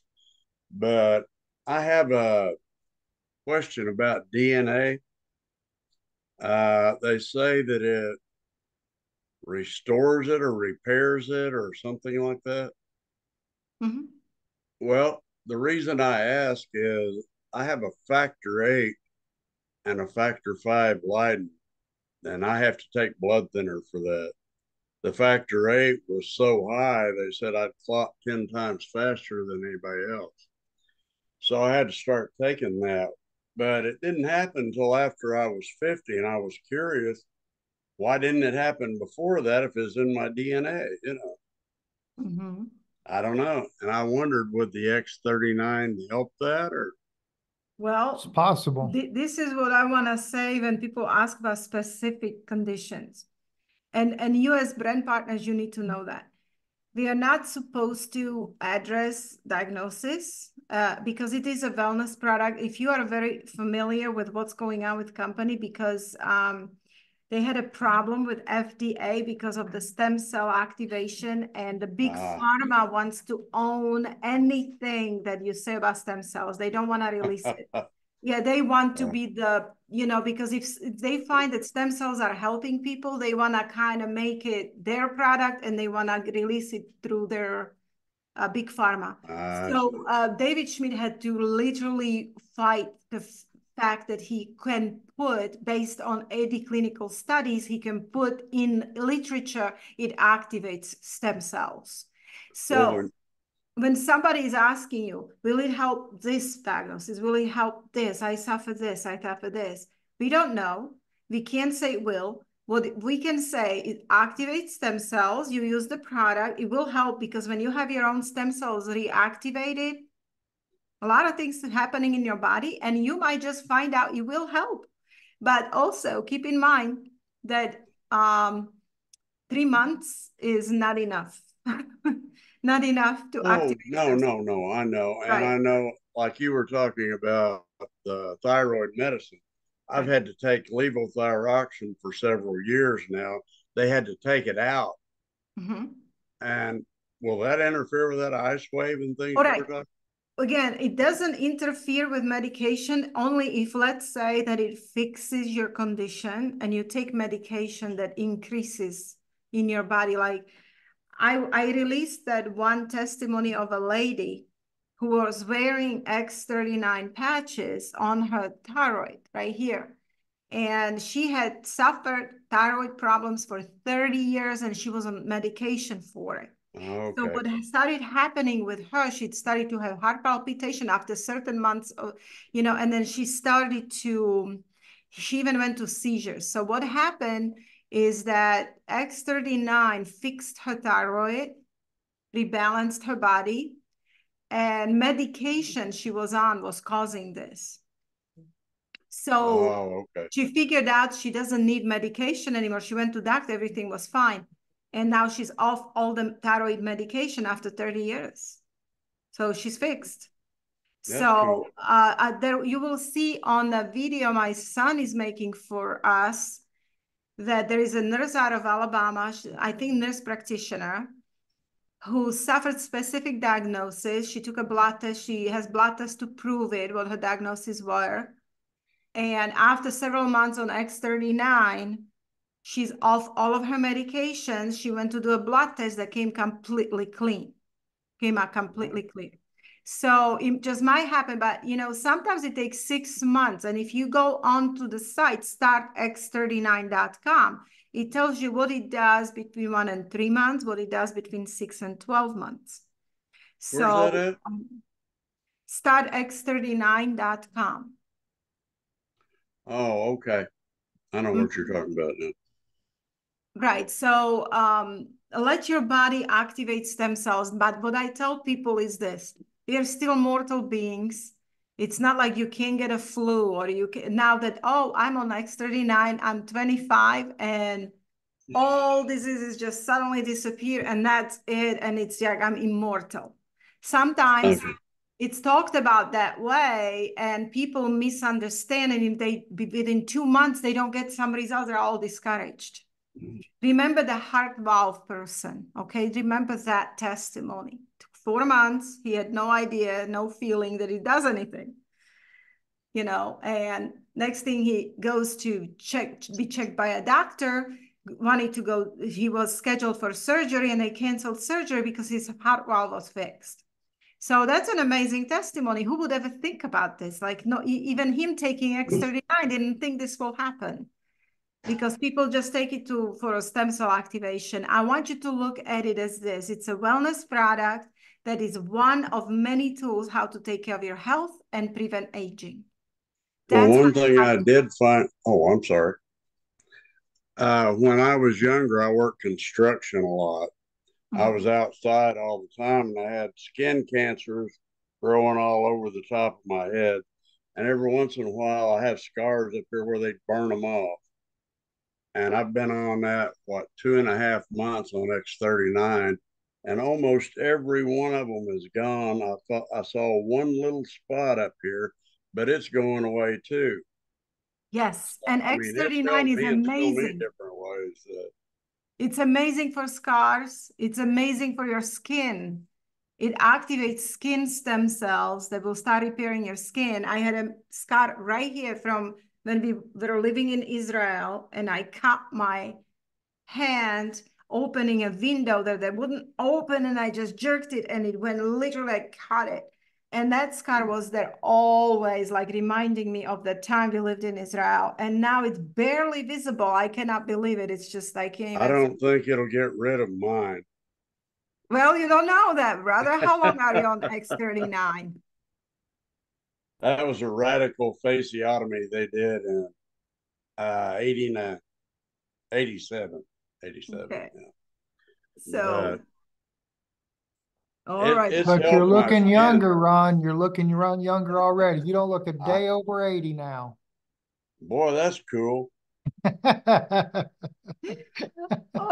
but I have a question about DNA. They say that it restores it or repairs it or something like that. Mm-hmm. Well, the reason I ask is I have a factor 8 and a factor 5 Leiden, and I have to take blood thinner for that. The factor 8 was so high, they said I'd clot 10 times faster than anybody else. So I had to start taking that. But it didn't happen until after I was 50, and I was curious, why didn't it happen before that if it's in my DNA, you know? Mm-hmm. I don't know. And I wondered, would the X39 help that, or? Well, it's possible. This is what I want to say when people ask about specific conditions. And you as brand partners, you need to know that. We are not supposed to address diagnosis because it is a wellness product. If you are very familiar with what's going on with company, because they had a problem with FDA because of the stem cell activation, and the big pharma wants to own anything that you say about stem cells. They don't want to release it. Yeah, they want to be the, you know, because if they find that stem cells are helping people, they want to kind of make it their product and they want to release it through their big pharma. So David Schmidt had to literally fight the fact that he can put, based on 80 clinical studies, he can put in literature, it activates stem cells. So when somebody is asking you, will it help this diagnosis? Will it help this? I suffer this, I suffer this. We don't know. We can't say it will. What we can say, it activates stem cells. You use the product, it will help, because when you have your own stem cells reactivated, a lot of things are happening in your body, and you might just find out it will help. But also keep in mind that 3 months is not enough. Not enough to activate. No, I know. And I know, like you were talking about the thyroid medicine, I've had to take levothyroxine for several years now. They had to take it out. Mm-hmm. And will that interfere with that ice wave and things? All right. Again, it doesn't interfere with medication only if, let's say, that it fixes your condition and you take medication that increases in your body. Like I released that one testimony of a lady who was wearing X39 patches on her thyroid right here. And she had suffered thyroid problems for 30 years and she was on medication for it. Okay. So what started happening with her, she started to have heart palpitation after certain months of, you know, and then she even went to seizures. So what happened is that X39 fixed her thyroid, rebalanced her body, and medication she was on was causing this. So okay. she figured out she doesn't need medication anymore. She went to doctor, everything was fine. And now she's off all the thyroid medication after 30 years. So she's fixed. That's cool. So there you will see on the video my son is making for us that there is a nurse out of Alabama, I think nurse practitioner, who suffered specific diagnosis. She took a blood test. She has blood tests to prove it, what her diagnoses were. And after several months on X39, she's off all of her medications. She went to do a blood test that came completely clean, came out completely clear. So it just might happen, but sometimes it takes 6 months. And if you go onto the site, startx39.com, it tells you what it does between 1 and 3 months, what it does between 6 and 12 months. Where's that at? Startx39.com. Oh, okay. I know what you're talking about now. Right. So let your body activate stem cells. But what I tell people is this: we are still mortal beings. It's not like you can't get a flu or you can now that, oh, I'm on X39, I'm 25, and all diseases just suddenly disappear and that's it. And it's like I'm immortal. Sometimes it's talked about that way and people misunderstand. And if they within 2 months, they don't get some results, they're all discouraged. Remember the heart valve person, okay? Remember that testimony. Took 4 months. He had no idea, no feeling that it does anything, and next thing he goes to be checked by a doctor, wanted to go, he was scheduled for surgery and they canceled surgery because his heart valve was fixed. So that's an amazing testimony. Who would ever think about this? Like, no, even him taking X39 didn't think this will happen. Because people just take it for a stem cell activation. I want you to look at it as this. It's a wellness product that is one of many tools how to take care of your health and prevent aging. Well, one thing I did find, I'm sorry. When I was younger, I worked construction a lot. I was outside all the time and I had skin cancers growing all over the top of my head. And every once in a while, I have scars up here where they burn them off. And I've been on that, 2.5 months on X39, and almost every one of them is gone. I saw one little spot up here, but it's going away too. Yes, and X39 is in so many amazing. different ways. It's amazing for scars. It's amazing for your skin. It activates skin stem cells that will start repairing your skin. I had a scar right here from when we were living in Israel, and I cut my hand opening a window that wouldn't open, and I just jerked it and it went literally, I cut it. And that scar was there always, like reminding me of the time we lived in Israel. And now it's barely visible. I cannot believe it. It's just, I can't even. I don't think it'll get rid of mine. Well, you don't know that, brother. How long are you on X39? That was a radical fasciotomy they did in 89, 87. Okay. Yeah. So, all right. But you're looking younger, Ron. You're looking younger already. You don't look a day over 80 now. Boy, that's cool. All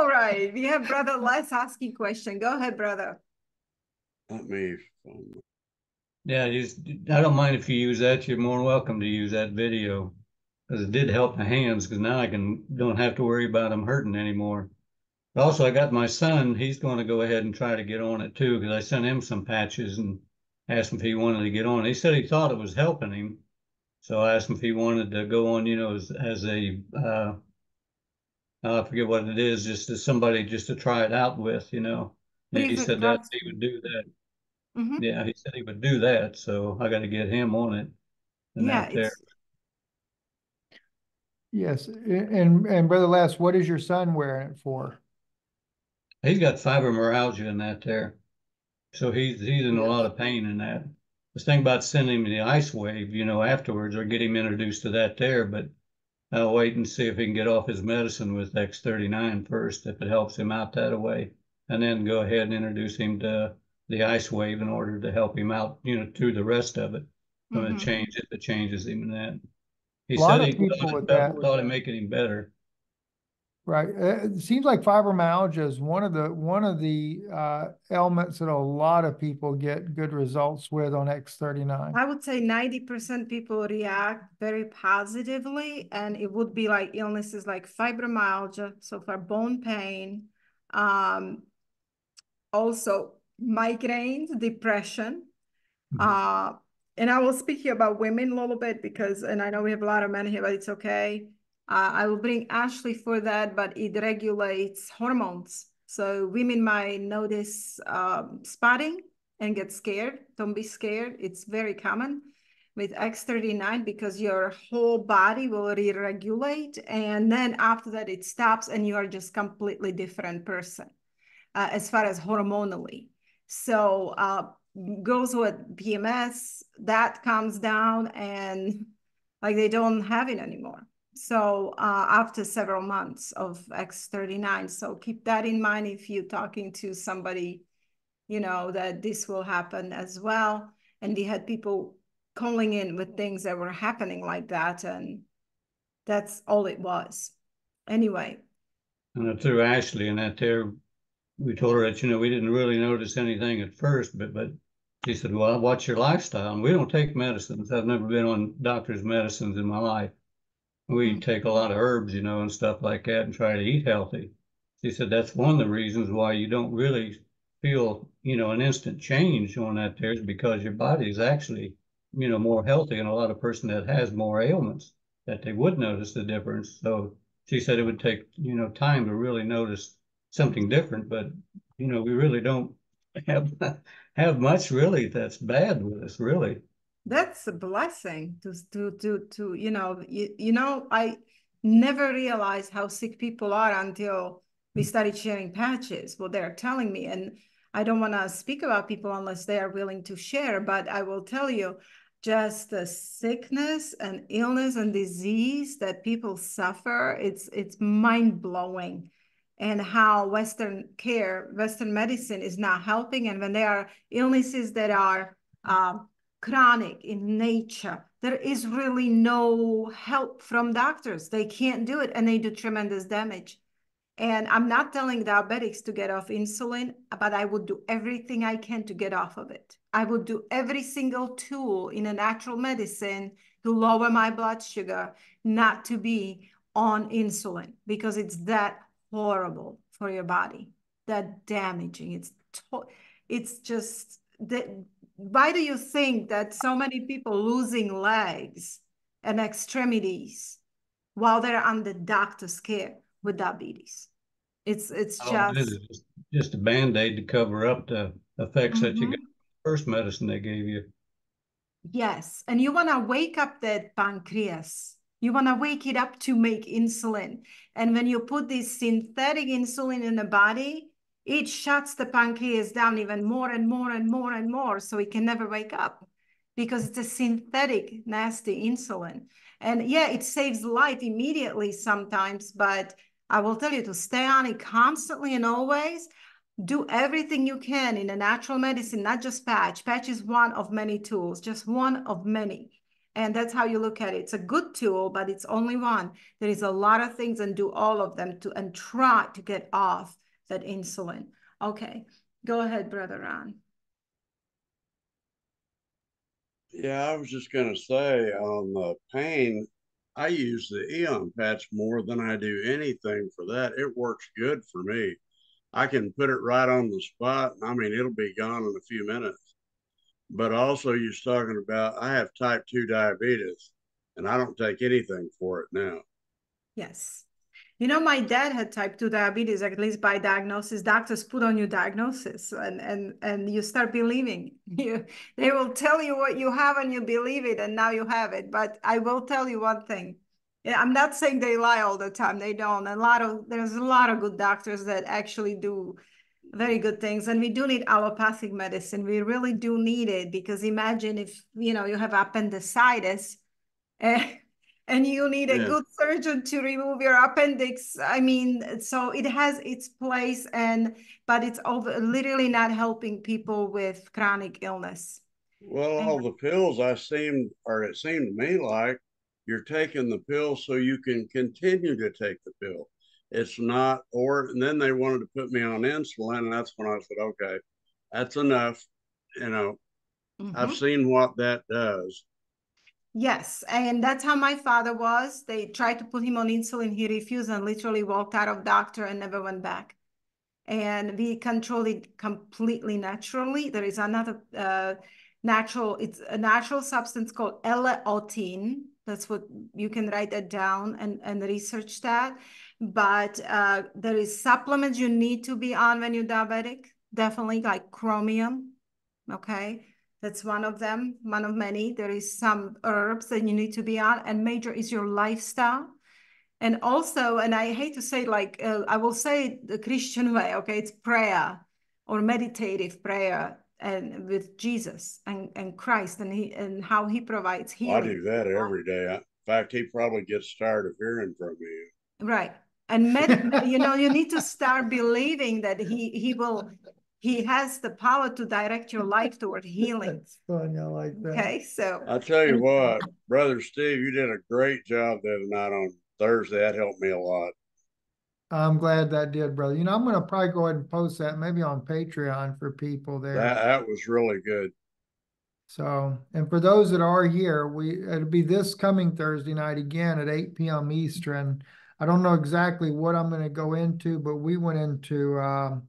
right. We have brother Les asking question. Go ahead, brother. Let me. Yeah, I don't mind if you use that. You're more welcome to use that video because it did help my hands because now I don't have to worry about them hurting anymore. But also, I got my son. He's going to go ahead and try to get on it too because I sent him some patches and asked him if he wanted to get on. He said he thought it was helping him. So I asked him if he wanted to go on, as a, I forget what it is, just as somebody just to try it out with, And he said that he would do that. Mm-hmm. Yeah, he said he would do that. So I got to get him on it. And yeah. there. Yes. And Brother Les, what is your son wearing it for? He's got fibromyalgia in that there. So he's in a lot of pain in that. The thing about sending him the ice wave, afterwards, or get him introduced to that there, but I'll wait and see if he can get off his medicine with X39 first, if it helps him out that way, and then go ahead and introduce him to the ice wave in order to help him out, through the rest of it, from the change, if it changes him in that. He A lot said of he people with that. thought it making him better. Right. It seems like fibromyalgia is one of the ailments that a lot of people get good results with on X39. I would say 90% people react very positively, and it would be like illnesses like fibromyalgia, so for bone pain, also migraines, depression. Mhm. And I will speak here about women a little bit because, and I know we have a lot of men here, but it's okay. I will bring Ashley for that, but it regulates hormones. So women might notice spotting and get scared. Don't be scared. It's very common with X39 because your whole body will re-regulate. And then after that, it stops and you are just completely different person as far as hormonally. So girls with PMS, that comes down and like they don't have it anymore. So after several months of X39, so keep that in mind if you're talking to somebody, you know, that this will happen as well. And we had people calling in with things that were happening like that, and that's all it was. Anyway. And I threw Ashley in that there. We told her that, we didn't really notice anything at first, but she said, well, what's your lifestyle? And we don't take medicines. I've never been on doctor's medicines in my life. We take a lot of herbs, and stuff like that and try to eat healthy. She said that's one of the reasons why you don't really feel, an instant change on that there is because your body is actually, more healthy and a lot of person that has more ailments that they would notice the difference. So she said it would take, time to really notice something different, but, we really don't have have much really that's bad with us, really. That's a blessing to I never realized how sick people are until we started sharing patches, what they're telling me. And I don't want to speak about people unless they are willing to share, but I will tell you just the sickness and illness and disease that people suffer, it's mind-blowing. And how Western medicine is not helping. And when there are illnesses that are chronic in nature, there is really no help from doctors. They can't do it and they do tremendous damage. And I'm not telling diabetics to get off insulin, but I would do everything I can to get off of it. I would do every single tool in a natural medicine to lower my blood sugar, not to be on insulin, because it's that horrible for your body, that damaging. It's just that. Why do you think that so many people losing legs and extremities while they're under doctor's care with diabetes? It's All it is just a Band-Aid to cover up the effects that you got from the first medicine they gave you. Yes, and you want to wake up that pancreas. You want to wake it up to make insulin. And when you put this synthetic insulin in the body, it shuts the pancreas down even more and more and more and more, so it can never wake up because it's a synthetic, nasty insulin. And yeah, it saves life immediately sometimes, but I will tell you to stay on it constantly and always. Do everything you can in a natural medicine, not just patch. Patch is one of many tools, just one of many. And that's how you look at it. It's a good tool, but it's only one. There is a lot of things, and do all of them and try to get off that insulin. Okay, go ahead, Brother Ron. Yeah, I was just going to say on the pain, I use the Eon patch more than I do anything for that. It works good for me. I can put it right on the spot. I mean, it'll be gone in a few minutes. But also, you're talking about, I have type 2 diabetes and I don't take anything for it now. Yes. You know, my dad had type 2 diabetes, at least by diagnosis. Doctors put on your diagnosis and you start believing. They will tell you what you have and you believe it, and now you have it. But I will tell you one thing. Yeah, I'm not saying they lie all the time. They don't. There's a lot of good doctors that actually do very good things. And we do need allopathic medicine. We really do need it, because imagine if, you have appendicitis and you need a good surgeon to remove your appendix. I mean, so it has its place, but it's literally not helping people with chronic illness. Well, all the pills it seemed to me like You're taking the pill so you can continue to take the pill. It's not, and then they wanted to put me on insulin, and that's when I said, okay, that's enough. You know, I've seen what that does. Yes, and that's how my father was. They tried to put him on insulin. He refused and literally walked out of doctor and never went back. And we control it completely naturally. There is another it's a natural substance called L-Theanine. That's what you can write that down and research that. But there is supplements you need to be on when you're diabetic, definitely like chromium. Okay, that's one of them, one of many. There is some herbs that you need to be on, and major is your lifestyle. And also, and I hate to say, like, I will say it the Christian way, okay? It's prayer or meditative prayer and with Jesus and Christ and how he provides Well, I healing. do that every day. In fact, he probably gets tired of hearing from me. Right. And you need to start believing that he has the power to direct your life toward healing. That's fun. I like that. Okay, so I tell you what, Brother Steve, you did a great job the other night on Thursday. That helped me a lot. I'm glad that did, brother. I'm going to probably go ahead and post that maybe on Patreon for people there. That was really good. So, and for those that are here, it'll be this coming Thursday night again at 8 p.m. Eastern. I don't know exactly what I'm going to go into, but we went into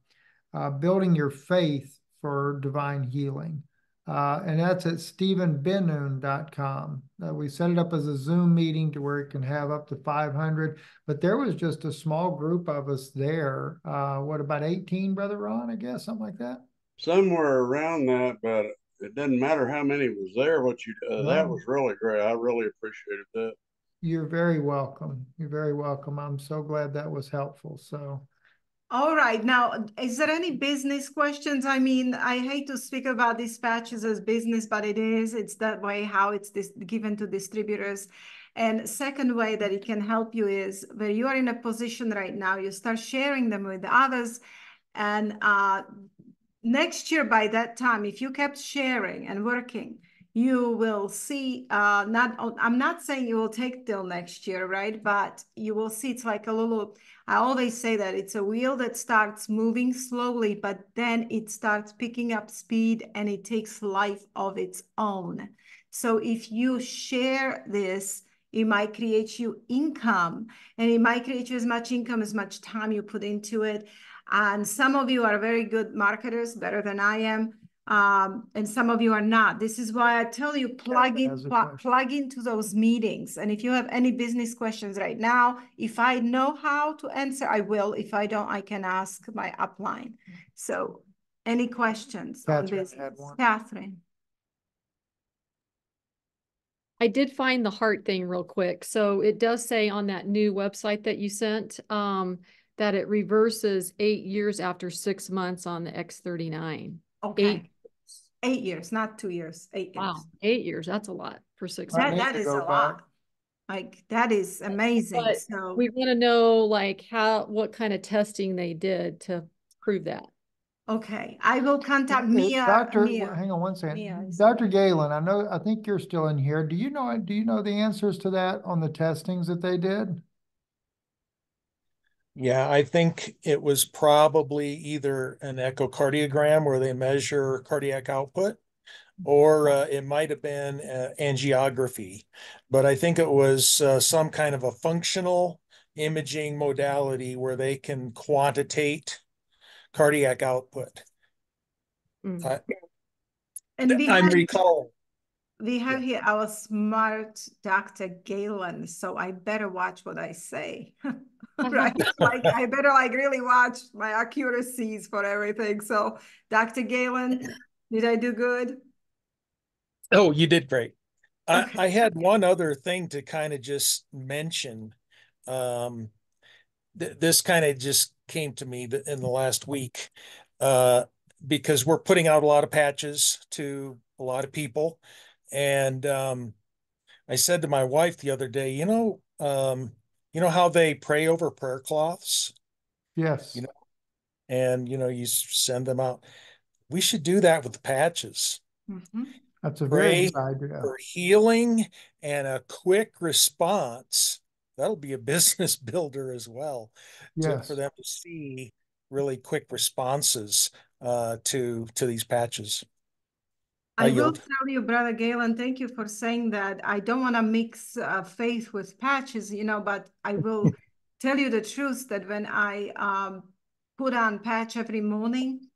building your faith for divine healing. And that's at stephenbenoon.com. We set it up as a Zoom meeting to where it can have up to 500, but there was just a small group of us there. What, about 18, Brother Ron, I guess, something like that? Somewhere around that, but it doesn't matter how many was there. That was really great. I really appreciated that. You're very welcome. You're very welcome. I'm so glad that was helpful. So, all right. Now, is there any business questions? I mean, I hate to speak about these patches as business, but it is. It's that way how it's given to distributors. And second way that it can help you is where you are in a position right now, you start sharing them with others. And next year, by that time, if you kept sharing and working, you will see, I'm not saying you will take till next year, right? But you will see it's like a little, I always say that it's a wheel that starts moving slowly, but then it starts picking up speed and it takes life of its own. So if you share this, it might create you income, and it might create you as much income, as much time you put into it. And some of you are very good marketers, better than I am. And some of you are not. This is why I tell you, plug into those meetings. And if you have any business questions right now, if I know how to answer, I will. If I don't, I can ask my upline. So any questions on business? Catherine. I did find the heart thing real quick. So it does say on that new website that you sent, that it reverses 8 years after 6 months on the X39. Okay. 8 years, not 2 years. 8 years. Wow, 8 years. That's a lot for 6 months. That is a lot. Like, that is amazing. But so we want to know, like, what kind of testing they did to prove that. Okay, I will contact Mia. Hang on one second. Dr. Galen, I think you're still in here. Do you know the answers to that on the testings that they did? Yeah, I think it was probably either an echocardiogram where they measure cardiac output, or it might have been angiography. But I think it was some kind of a functional imaging modality where they can quantitate cardiac output. And I'm recalling. We have here our smart Dr. Galen, so I better watch what I say. Right? Like, I better really watch my accuracies for everything. So Dr. Galen, did I do good? Oh, you did great. Okay. I had one other thing to kind of just mention. This kind of just came to me in the last week, because we're putting out a lot of patches to a lot of people. And I said to my wife the other day, you know how they pray over prayer cloths? Yes. And you send them out. We should do that with the patches. Mm-hmm. That's a very Pray good idea. for healing and a quick response. That'll be a business builder as well, Yes. for them to see really quick responses to these patches. I will yield. tell you, Brother Galen, thank you for saying that. I don't want to mix faith with patches, but I will tell you the truth that when I put on patch every morning,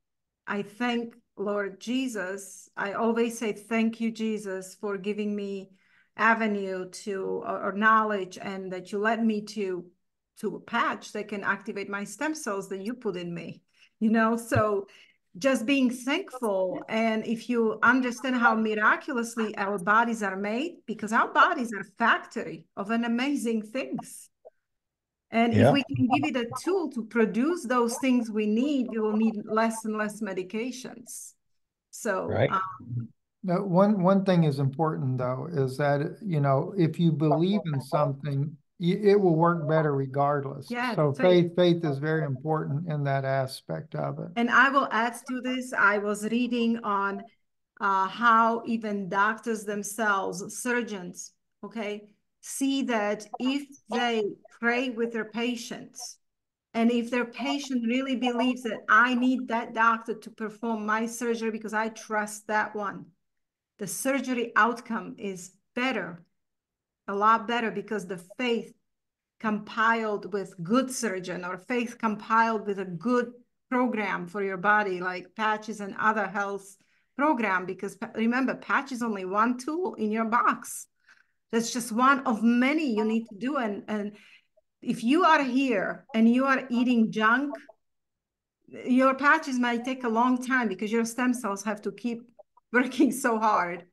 I thank Lord Jesus. I always say, thank you, Jesus, for giving me avenue to or knowledge, and that you led me to a patch that can activate my stem cells that you put in me, so just being thankful. And if you understand how miraculously our bodies are made, because our bodies are factory of an amazing things. And if we can give it a tool to produce those things we need, we will need less and less medications. So, right. Now, one thing is important though, is that, if you believe in something, it will work better regardless. Yeah, So faith is very important in that aspect of it. And I will add to this, I was reading on how even doctors themselves, surgeons, see that if they pray with their patients, and if their patient really believes that I need that doctor to perform my surgery because I trust that one, the surgery outcome is better, a lot better, because the faith compiled with good surgeon, or faith compiled with a good program for your body, like patches and other health program. Because remember, patch is only one tool in your box. That's just one of many you need to do. And if you are here and you are eating junk, your patches might take a long time, because your stem cells have to keep working so hard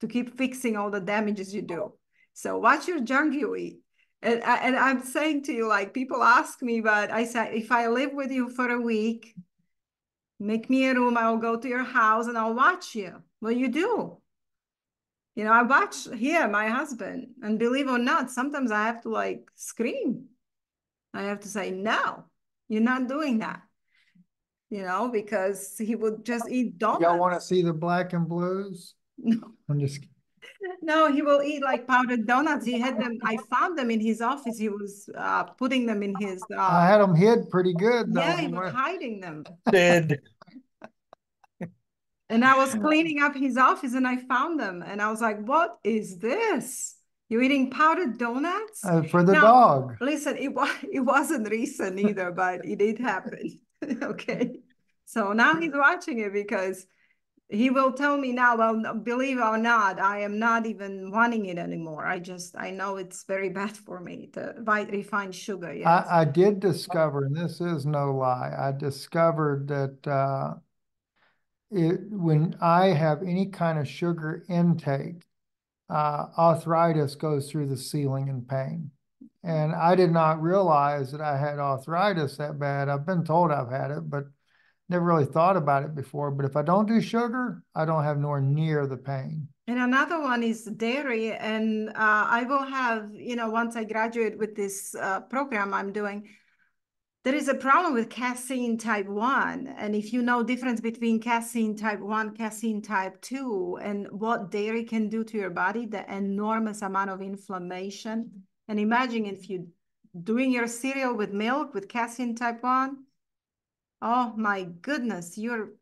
to keep fixing all the damages you do. So watch your junk you eat. And I'm saying to you, like, people ask me, but I said, if I live with you for a week, make me a room, I'll go to your house and I'll watch you. Well, you do. I watch here, my husband, and believe it or not, sometimes I have to like scream. I have to say, no, you're not doing that. Because he would just eat donuts. Y'all want to see the black and blues? No. I'm just No, he will eat like powdered donuts. He had them. I found them in his office. He was putting them in his. I had them hid pretty good though. Yeah, he was hiding them. Did. And I was cleaning up his office and I found them. And I was like, what is this? You're eating powdered donuts? For the dog. Listen, it wasn't recent either, but it did happen. Okay. So now he's watching it, because he will tell me now, well, believe it or not, I am not even wanting it anymore. I know it's very bad for me, the refined sugar. Yes. I did discover, and this is no lie, I discovered that when I have any kind of sugar intake, arthritis goes through the ceiling in pain. And I did not realize that I had arthritis that bad. I've been told I've had it, but never really thought about it before. But if I don't do sugar, I don't have nowhere near the pain. And another one is dairy. And I will have, once I graduate with this program I'm doing, there is a problem with casein type 1. And if you know difference between casein type 1, casein type 2, and what dairy can do to your body, the enormous amount of inflammation. And imagine if you doing your cereal with milk with casein type 1. Oh my goodness, you're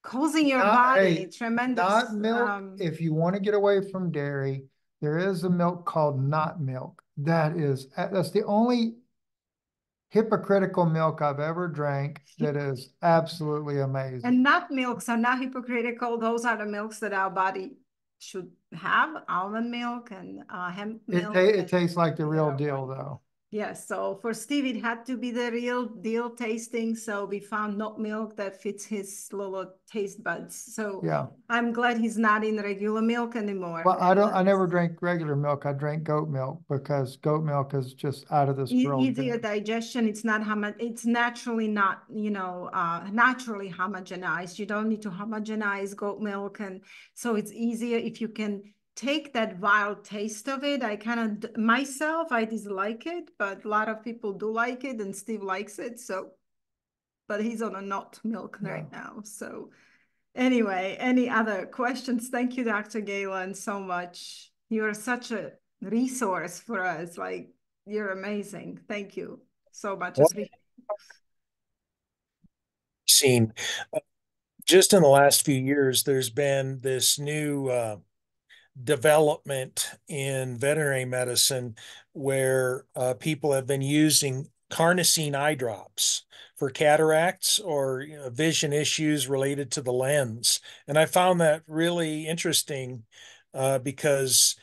causing your body tremendous. Not milk. If you want to get away from dairy, there is a milk called not milk. That's the only hypocritical milk I've ever drank that is absolutely amazing. And nut milks are not hypocritical. Those are the milks that our body should have, almond milk and hemp milk. It tastes like the real deal though. Yes, so for Steve, it had to be the real deal tasting. So we found nut milk that fits his little taste buds. So yeah, I'm glad he's not in regular milk anymore. Well, I never drank regular milk. I drank goat milk because goat milk is just out of this world. Easier digestion. It's not it's naturally not, naturally homogenized. You don't need to homogenize goat milk. And so it's easier if you can take that wild taste of it. I kind of, myself, I dislike it, but a lot of people do like it, and Steve likes it. So, but he's on a nut milk right now. So, Anyway, any other questions? Thank you, Dr. Galen, so much. You're such a resource for us. Like, you're amazing. Thank you so much. Well, seen just in the last few years, there's been this new development in veterinary medicine where people have been using carnosine eye drops for cataracts or vision issues related to the lens. And I found that really interesting because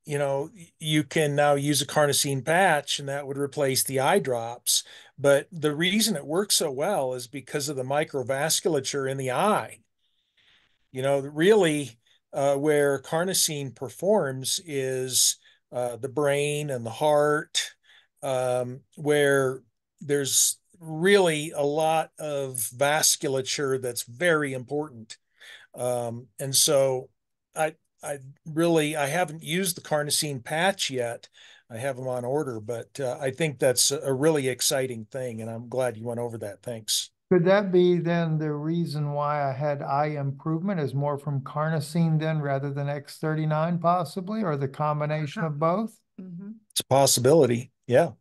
you can now use a carnosine patch and that would replace the eye drops. But the reason it works so well is because of the microvasculature in the eye. Really, where carnosine performs is the brain and the heart, where there's really a lot of vasculature that's very important. And so I haven't used the carnosine patch yet. I have them on order, but I think that's a really exciting thing, and I'm glad you went over that. Thanks. Could that be then the reason why I had eye improvement is more from carnosine then rather than X39 possibly, or the combination of both? Mm-hmm. It's a possibility. Yeah.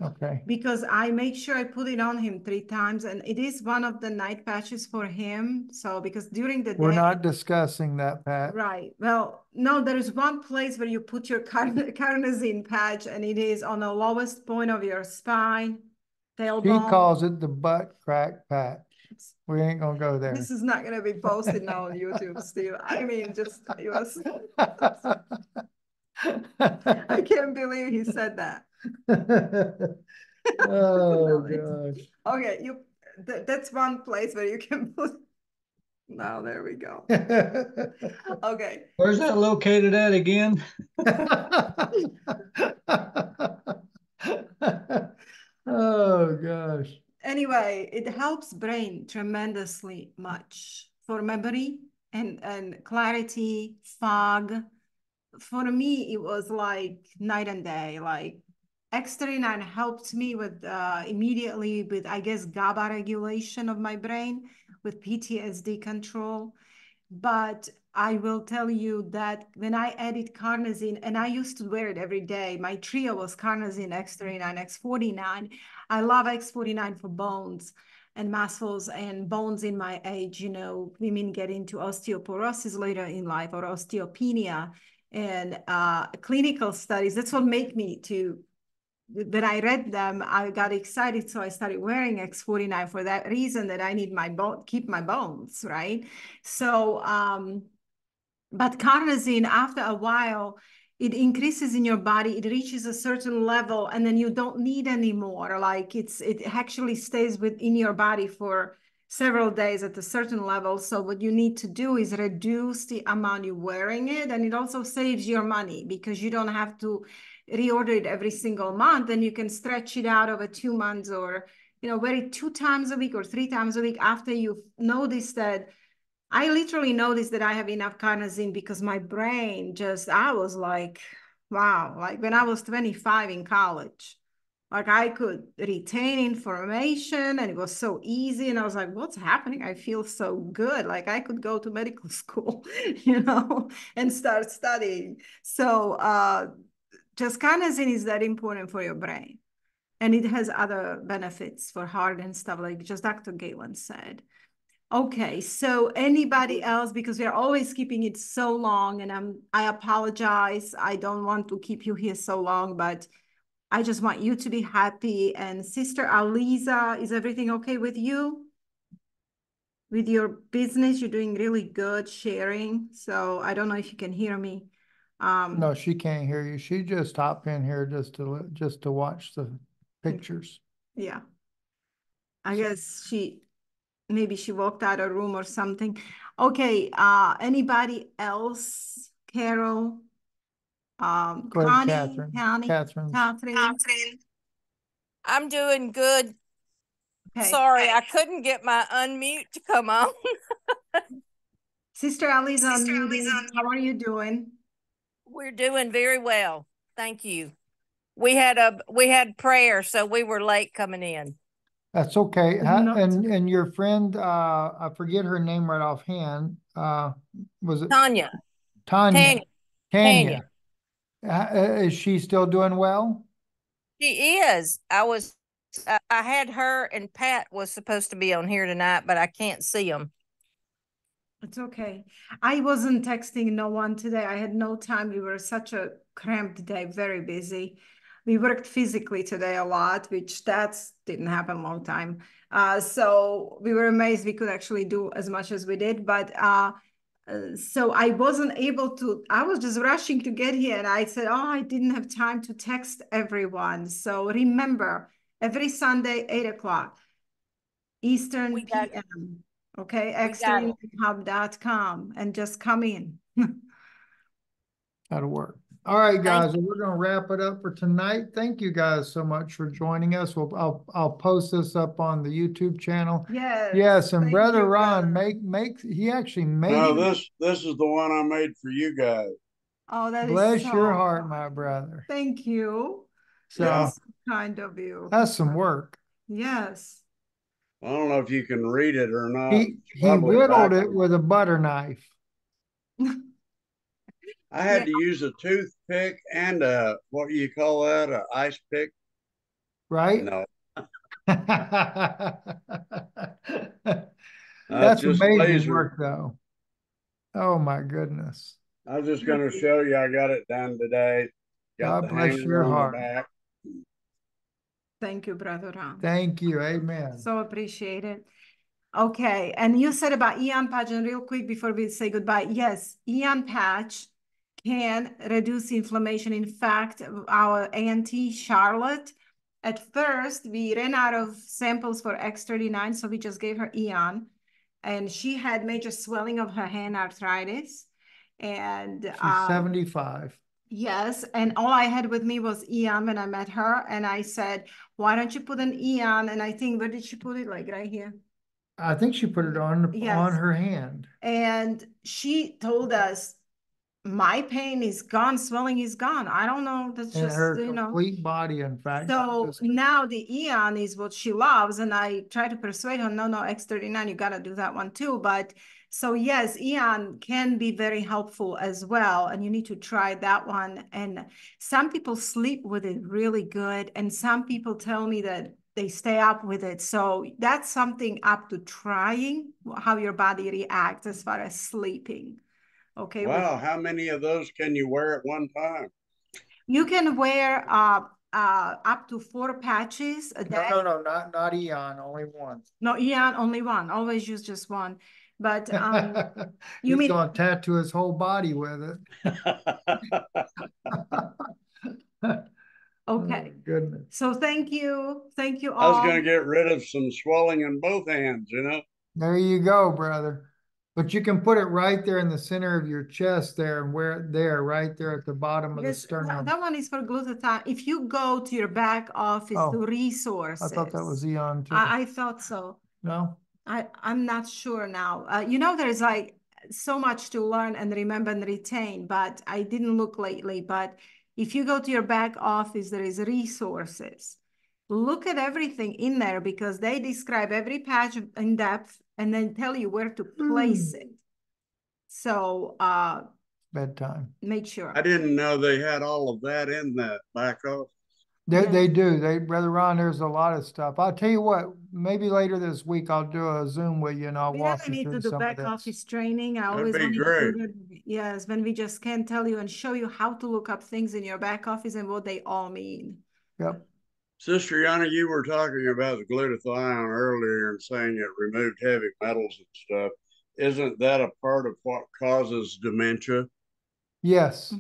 Okay. Because I make sure I put it on him 3 times, and it is one of the night patches for him. So because during the day, we're not discussing that, Pat. Right. Well, no, there is one place where you put your carnosine patch, and it is on the lowest point of your spine, tailbone. She calls it the butt crack patch. We ain't gonna go there. This is not gonna be posted now on YouTube, Steve. I mean, just it was. I can't believe he said that. Oh gosh. Okay, that's one place where you can put. Now there we go. Okay. Where's that located at again? Oh gosh. Anyway, it helps brain tremendously much for memory and clarity, fog. For me, it was like night and day. Like X39 helped me with immediately with, I guess, GABA regulation of my brain, with PTSD control. But I will tell you that when I added carnosine, and I used to wear it every day, my trio was carnosine, X39, X49. I love X49 for bones and muscles and bones in my age. Women get into osteoporosis later in life or osteopenia, and clinical studies. That's what made me to. When I read them, I got excited, so I started wearing X49 for that reason, that I need my bone, keep my bones, right? So, but carnosine, after a while, it increases in your body, it reaches a certain level, and then you don't need anymore. Like it actually stays within your body for several days at a certain level. So what you need to do is reduce the amount you're wearing it, and it also saves your money because you don't have to reorder it every single month, and you can stretch it out over 2 months, or wear it 2 times a week or 3 times a week after you've noticed that. I literally noticed that I have enough carnosine because my brain I was like, wow, like when I was 25 in college, like I could retain information and it was so easy. And I was like, what's happening? I feel so good. Like I could go to medical school, and start studying. So just carnosine is that important for your brain. And it has other benefits for heart and stuff, like just Dr. Galen said. Okay, so anybody else, because we're always keeping it so long, and I apologize. I don't want to keep you here so long, but I just want you to be happy. And Sister Aliza, is everything okay with you? With your business, you're doing really good sharing. So I don't know if you can hear me. No, she can't hear you. She just hopped in here just to watch the pictures. Yeah. I guess maybe she walked out of a room or something. Okay, anybody else? Carol, Go ahead, Connie, Catherine. I'm doing good. Okay. Sorry, I couldn't get my unmute to come on. Sister Ali's unmuted. How are you doing? We're doing very well. Thank you. We had prayer, so we were late coming in. That's okay. Not And your friend, I forget her name right offhand. Was it Tanya, Tanya? Tanya, Tanya. Tanya. Is she still doing well? She is. I had her and Pat was supposed to be on here tonight, but I can't see them. It's okay. I wasn't texting no one today. I had no time. We were such a cramped day, very busy. We worked physically today a lot, which that's didn't happen a long time. So we were amazed we could actually do as much as we did. But so I wasn't able to, I was just rushing to get here and I said, oh, I didn't have time to text everyone. So remember, every Sunday, 8 o'clock Eastern We got PM. Okay, we got it. extrainhub.com and just come in. That'll work. All right, guys, Thank we're going to wrap it up for tonight. Thank you guys so much for joining us. I'll post this up on the YouTube channel. Yes. Yes, and thank Brother you, Ron brother. he actually made No, it. this is the one I made for you guys. Oh, that is Bless your so heart, kind. my brother. Thank you. So That is so kind of you. that's some work. Yes. I don't know if you can read it or not. He It's he probably whittled it backwards. with a butter knife. I had Yeah. to use a toothpick and what do you call that? A ice pick? Right? No, That's just amazing laser. work, though. Oh my goodness. I was just going to show you. I got it done today. Got God the bless your hanger on the heart. back. Thank you, Brother Ron. Thank you. Amen. So appreciate it. Okay, and you said about Eon patch, and real quick before we say goodbye, yes, Eon patch can reduce inflammation. In fact, our ANT Charlotte, at first we ran out of samples for X39, so we just gave her Eon, and she had major swelling of her hand arthritis, and She's 75. yes, and all I had with me was Eon when I met her, and I said, why don't you put an Eon? And I think, where did she put it? Like right here. I think she put it on Yes. her hand. And she told us, my pain is gone, swelling is gone. I don't know. That's And just, her you know. complete body, in fact. So now the Eon is what she loves. And I try to persuade her, no, X39, you got to do that one too. But so yes, Eon can be very helpful as well. And you need to try that one. And some people sleep with it really good. And some people tell me that they stay up with it. So that's something up to trying how your body reacts as far as sleeping. Okay. Wow, how many of those can you wear at one time? You can wear up to 4 patches a day. No, not Eon, only one. No, Eon, only one. Always use just one. But you He's mean gonna tattoo his whole body with it. okay. Oh, goodness. So thank you. Thank you I was all. going to get rid of some swelling in both hands, you know? There you go, brother. But you can put it right there in the center of your chest there and wear it there, right there at the bottom of the sternum. That one is for glutathione. If you go to your back office to resources. I thought that was Eon too. I thought so. No? I'm not sure now. You know, there's like so much to learn and remember and retain, but I didn't look lately. But if you go to your back office, there is resources. Look at everything in there because they describe every patch in depth and then tell you where to place it. So Bedtime. make sure. I didn't know they had all of that in that back office. They do. Brother Ron, there's a lot of stuff. I'll tell you what, maybe later this week I'll do a Zoom with you and I'll We walk really you need to through do some of back this. office training. I That'd always be wanted to great. do that. Yes, when we just can tell you and show you how to look up things in your back office and what they all mean. Yep. Sister Yana, you were talking about the glutathione earlier and saying it removed heavy metals and stuff. Isn't that a part of what causes dementia? Yes.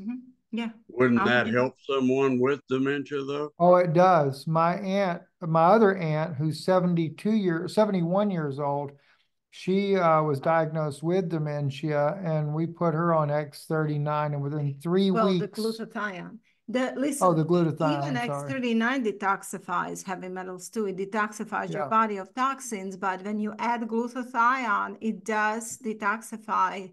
Yeah. Wouldn't that help someone with dementia though? Oh, it does. My other aunt, who's 71 years old, she was diagnosed with dementia, and we put her on X39, and within 3 weeks. The glutathione. The glutathione, even I'm sorry. X39 detoxifies heavy metals too. It detoxifies your body of toxins, but when you add glutathione, it does detoxify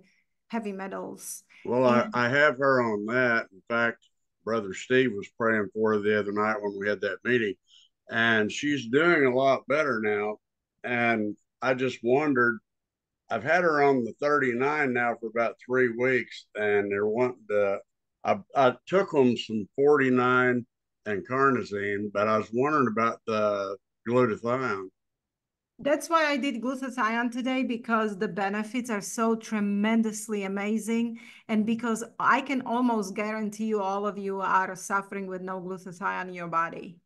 heavy metals. Well, I have her on that. In fact, Brother Steve was praying for her the other night when we had that meeting. and she's doing a lot better now. And I just wondered, I've had her on the 39 now for about 3 weeks, and they're wanting to. I took them some 49 and carnosine, but I was wondering about the glutathione. That's why I did glutathione today, because the benefits are so tremendously amazing. And because I can almost guarantee you, all of you are suffering with no glutathione in your body,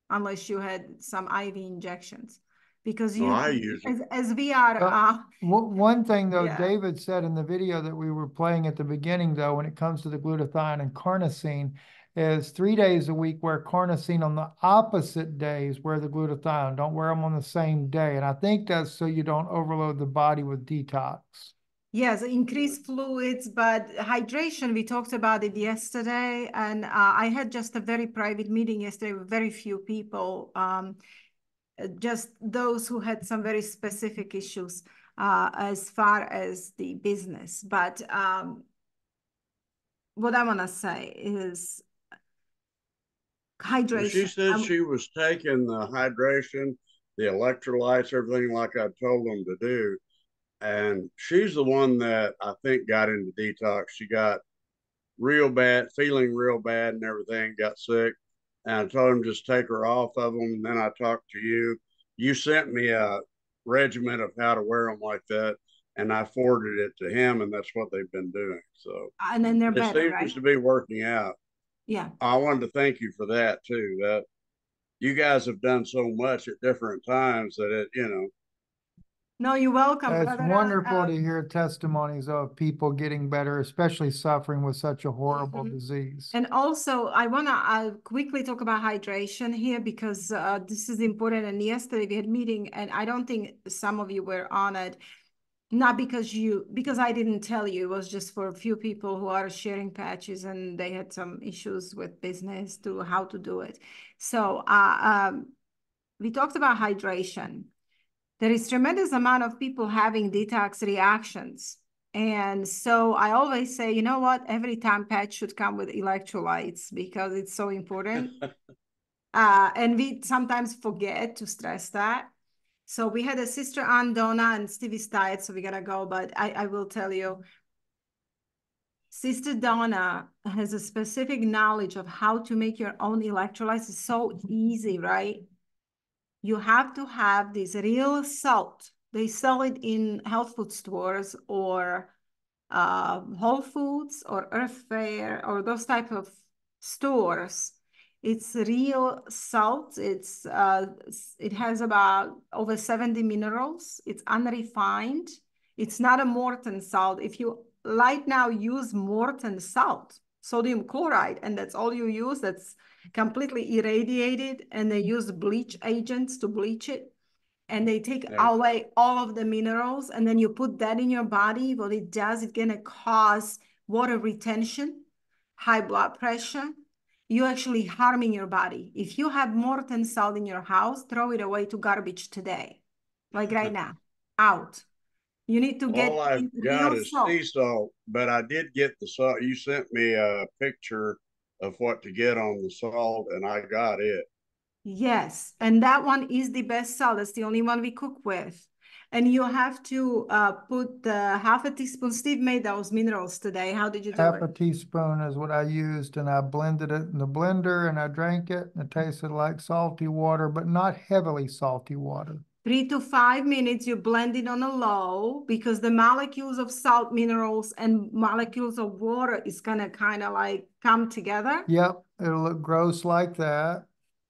unless you had some IV injections. Because No, you, I use it. as we are, One thing though, yeah. David said in the video that we were playing at the beginning though, when it comes to the glutathione and carnosine, is 3 days a week wear carnosine on the opposite days wear the glutathione. Don't wear them on the same day. And I think that's so you don't overload the body with detox. Yes, increase fluids, but hydration, we talked about it yesterday. And I had just a very private meeting yesterday with very few people, just those who had some very specific issues as far as the business. But what I want to say is hydration. Well, she said she was taking the hydration, the electrolytes, everything like I told them to do. And she's the one that I think got into detox. She got real bad, feeling real bad and everything, got sick. And I told him just take her off of them. And then I talked to you. You sent me a regimen of how to wear them like that. And I forwarded it to him, and that's what they've been doing. So, and then they're it better, seems right? to be working out. Yeah. I wanted to thank you for that too. That you guys have done so much at different times that it. No, you're welcome, It's brother. wonderful to hear testimonies of people getting better, especially suffering with such a horrible Mhm. disease. And also, I want to quickly talk about hydration here, because this is important. And yesterday we had a meeting, and I don't think some of you were on it. Not because I didn't tell you, it was just for a few people who are sharing patches and they had some issues with business to how to do it. So we talked about hydration. There is tremendous amount of people having detox reactions. And so I always say, you know what, every time patch should come with electrolytes, because it's so important. And we sometimes forget to stress that. So we had a sister on Donna, and Stevie's tired, so we gotta go. But I will tell you, Sister Donna has a specific knowledge of how to make your own electrolytes. It's so easy, right? You have to have this real salt. They sell it in health food stores or Whole Foods or Earth Fare or those type of stores. It's real salt. It has about over 70 minerals. It's unrefined. It's not a Morton salt. If you right now use Morton salt, sodium chloride, and that's all you use, that's completely irradiated, and they use bleach agents to bleach it, and they take away all of the minerals, and then you put that in your body. What it does, it's gonna cause water retention, high blood pressure. You're actually harming your body. If you have Morton salt in your house, throw it away to garbage today, like right now, out. You need to get All I've got real is salt. sea salt, but I did get the salt. You sent me a picture of what to get on the salt, and I got it. Yes, and that one is the best salt. That's the only one we cook with. And you have to put half a teaspoon. Steve made those minerals today. How did you do Half a it? teaspoon is what I used, and I blended it in the blender, and I drank it, and it tasted like salty water, but not heavily salty water. 3 to 5 minutes, you blend it on a low, because the molecules of salt, minerals, and molecules of water is gonna kind of like come together. Yep, it'll look gross like that.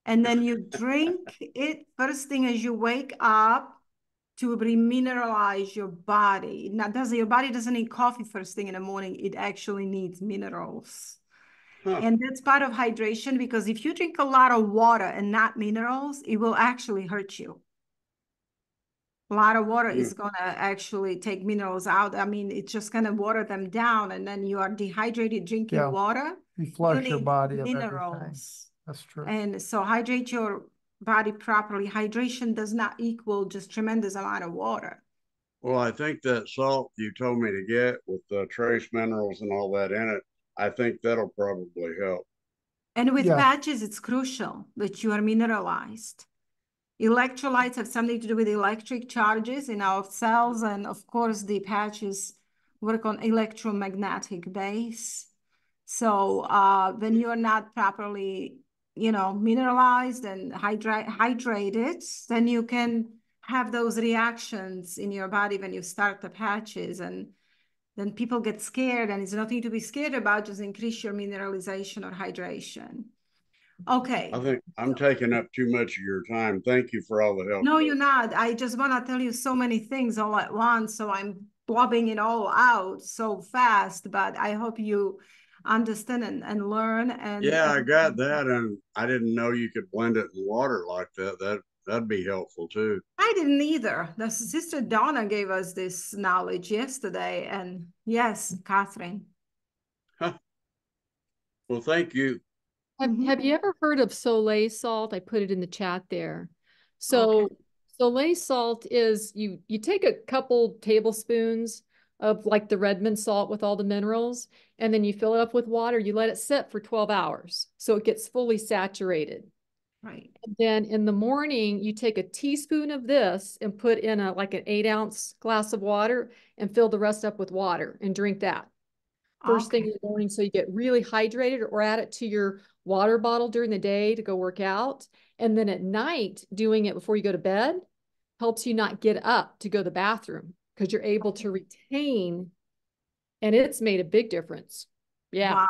And then you drink it first thing as you wake up to remineralize your body. Now, your body doesn't need coffee first thing in the morning. It actually needs minerals. And that's part of hydration, because if you drink a lot of water and not minerals, it will actually hurt you. A lot of water is going to actually take minerals out. I mean, it's just going to water them down, and then you are dehydrated drinking water. You flush your need body of everything. minerals. That's true. And so hydrate your body properly. Hydration does not equal just tremendous amount of water. Well, I think that salt you told me to get with the trace minerals and all that in it, I think that'll probably help. And with Yeah. patches, it's crucial that you are mineralized. Electrolytes have something to do with electric charges in our cells. And of course, the patches work on electromagnetic base. So when you're not properly, mineralized and hydrated, then you can have those reactions in your body when you start the patches. And then people get scared, and it's nothing to be scared about. Just increase your mineralization or hydration. Okay. I think I'm taking up too much of your time. Thank you for all the help. No, you're not. I just want to tell you so many things all at once, so I'm blobbing it all out so fast, but I hope you understand and learn. Yeah, I got that, and I didn't know you could blend it in water like that. That'd be helpful too. I didn't either. The sister Donna gave us this knowledge yesterday, and yes, Catherine. Huh. Well, thank you. Have you ever heard of Soleil salt? I put it in the chat there. So Okay. Soleil salt is you take a couple tablespoons of like the Redmond salt with all the minerals, and then you fill it up with water. You let it sit for 12 hours so it gets fully saturated. Right. And then in the morning, you take a teaspoon of this and put in like an 8-ounce glass of water and fill the rest up with water and drink that first thing in the morning, so you get really hydrated, or add it to your water bottle during the day to go work out. And then at night, doing it before you go to bed helps you not get up to go to the bathroom because you're able to retain, and it's made a big difference. Yeah. Wow.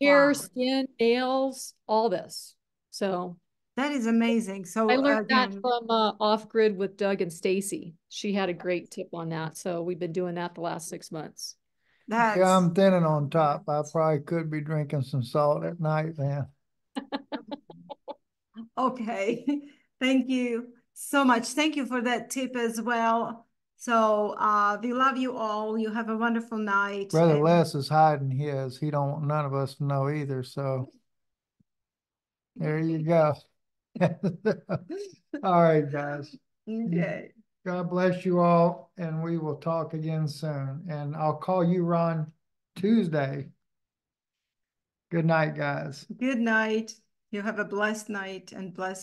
Hair, Wow. skin, nails, all this. So that is amazing. So I learned that from Off Grid with Doug and Stacy. She had a great tip on that. So we've been doing that the last 6 months. Yeah, I'm thinning on top. I probably could be drinking some salt at night, man. Okay. Thank you so much. Thank you for that tip as well. So we love you all. You have a wonderful night. Brother Les is hiding his. He don't want none of us to know either. So there you go. All right, guys. Okay. God bless you all, and we will talk again soon. And I'll call you, Ron, Tuesday. Good night, guys. Good night. You have a blessed night and blessed